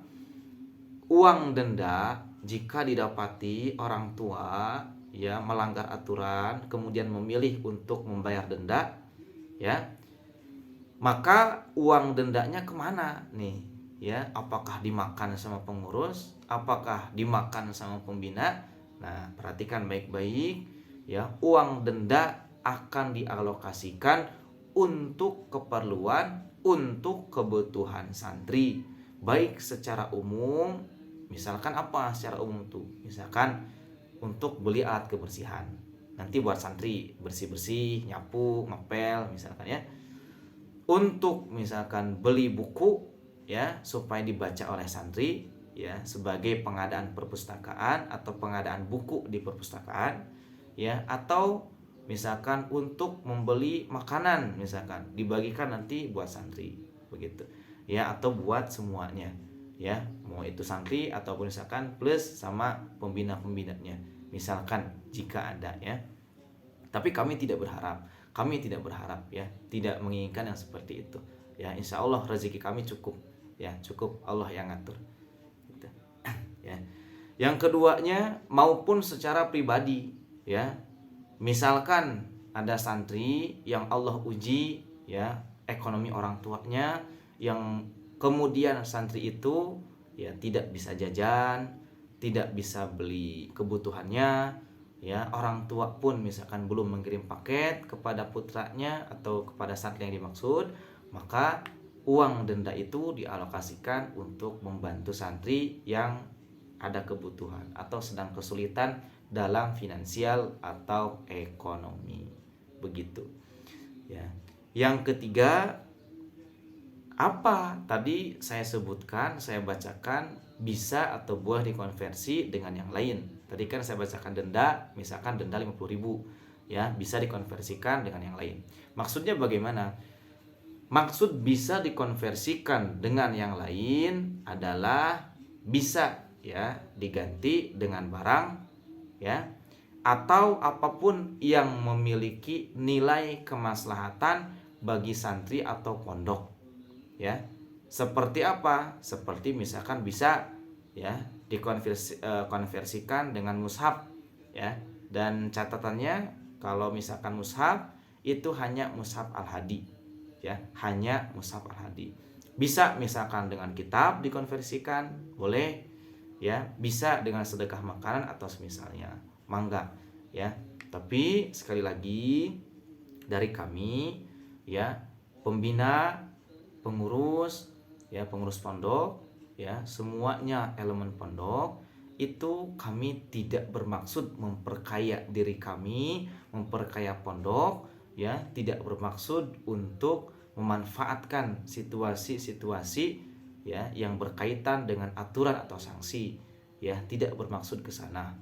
uang denda jika didapati orang tua ya melanggar aturan kemudian memilih untuk membayar denda ya, maka uang dendanya kemana nih ya, apakah dimakan sama pengurus, apakah dimakan sama pembina? Nah, perhatikan baik-baik ya, uang denda akan dialokasikan untuk keperluan, untuk kebutuhan santri, baik secara umum. Misalkan apa secara umum tuh? Misalkan untuk beli alat kebersihan, nanti buat santri bersih-bersih, nyapu, ngepel misalkan ya. Untuk misalkan beli buku ya supaya dibaca oleh santri ya, sebagai pengadaan perpustakaan atau pengadaan buku di perpustakaan ya, atau misalkan untuk membeli makanan, misalkan dibagikan nanti buat santri begitu ya, atau buat semuanya ya, mau itu santri ataupun misalkan plus sama pembina-pembinanya misalkan jika ada ya. Tapi kami tidak berharap ya, tidak menginginkan yang seperti itu ya. Insya Allah rezeki kami cukup ya, cukup Allah yang ngatur gitu. Ya. Yang keduanya maupun secara pribadi ya, misalkan ada santri yang Allah uji ya ekonomi orang tuanya, yang kemudian santri itu ya tidak bisa jajan, tidak bisa beli kebutuhannya ya, orang tua pun misalkan belum mengirim paket kepada putranya atau kepada santri yang dimaksud, maka uang denda itu dialokasikan untuk membantu santri yang ada kebutuhan atau sedang kesulitan dalam finansial atau ekonomi begitu ya. Yang ketiga, apa tadi saya sebutkan, saya bacakan, bisa atau boleh dikonversi dengan yang lain. Tadi kan saya bacakan denda, misalkan denda 50.000 ya, bisa dikonversikan dengan yang lain. Maksudnya bagaimana? Maksud bisa dikonversikan dengan yang lain adalah bisa ya diganti dengan barang ya, atau apapun yang memiliki nilai kemaslahatan bagi santri atau pondok ya. Seperti apa? Seperti misalkan bisa ya dikonversikan dengan mushaf ya. Dan catatannya kalau misalkan mushaf itu hanya mushaf Al-Hadi ya, hanya mushaf Al-Hadi. Bisa misalkan dengan kitab dikonversikan, boleh ya, bisa dengan sedekah makanan atau semisalnya, mangga ya. Tapi sekali lagi dari kami ya, pembina, pengurus ya, pengurus pondok ya, semuanya elemen pondok itu kami tidak bermaksud memperkaya diri kami, memperkaya pondok ya, tidak bermaksud untuk memanfaatkan situasi-situasi ya yang berkaitan dengan aturan atau sanksi ya, tidak bermaksud ke sana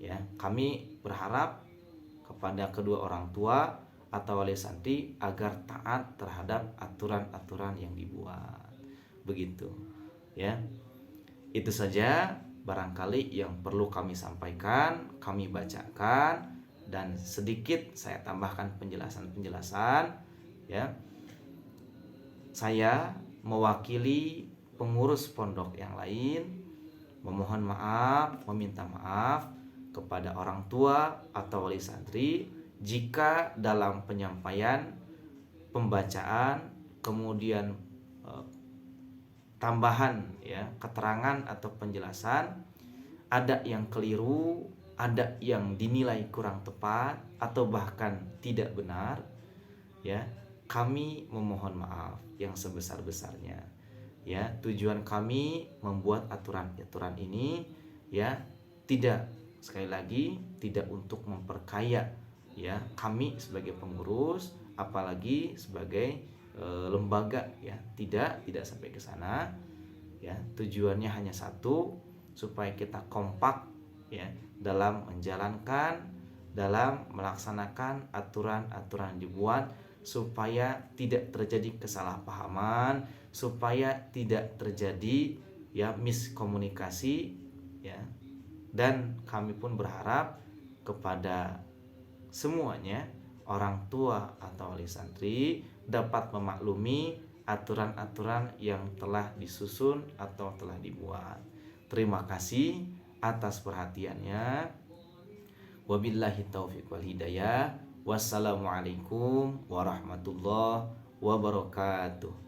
ya. Kami berharap kepada kedua orang tua atau wali santri agar taat terhadap aturan-aturan yang dibuat begitu ya. Itu saja barangkali yang perlu kami sampaikan, kami bacakan, dan sedikit saya tambahkan penjelasan-penjelasan ya. Saya mewakili pengurus pondok yang lain memohon maaf, meminta maaf kepada orang tua atau wali santri jika dalam penyampaian, pembacaan, kemudian tambahan ya, keterangan atau penjelasan ada yang keliru, ada yang dinilai kurang tepat atau bahkan tidak benar ya, kami memohon maaf yang sebesar-besarnya ya. Tujuan kami membuat aturan-aturan ini ya, tidak, sekali lagi, tidak untuk memperkaya ya kami sebagai pengurus, apalagi sebagai lembaga ya, tidak sampai ke sana ya. Tujuannya hanya satu, supaya kita kompak ya dalam menjalankan, dalam melaksanakan aturan-aturan yang dibuat, supaya tidak terjadi kesalahpahaman, supaya tidak terjadi ya miskomunikasi ya. Dan kami pun berharap kepada semuanya, orang tua atau wali santri, dapat memaklumi aturan-aturan yang telah disusun atau telah dibuat. Terima kasih atas perhatiannya. Wabillahi taufiq wal hidayah. Wassalamualaikum warahmatullahi wabarakatuh.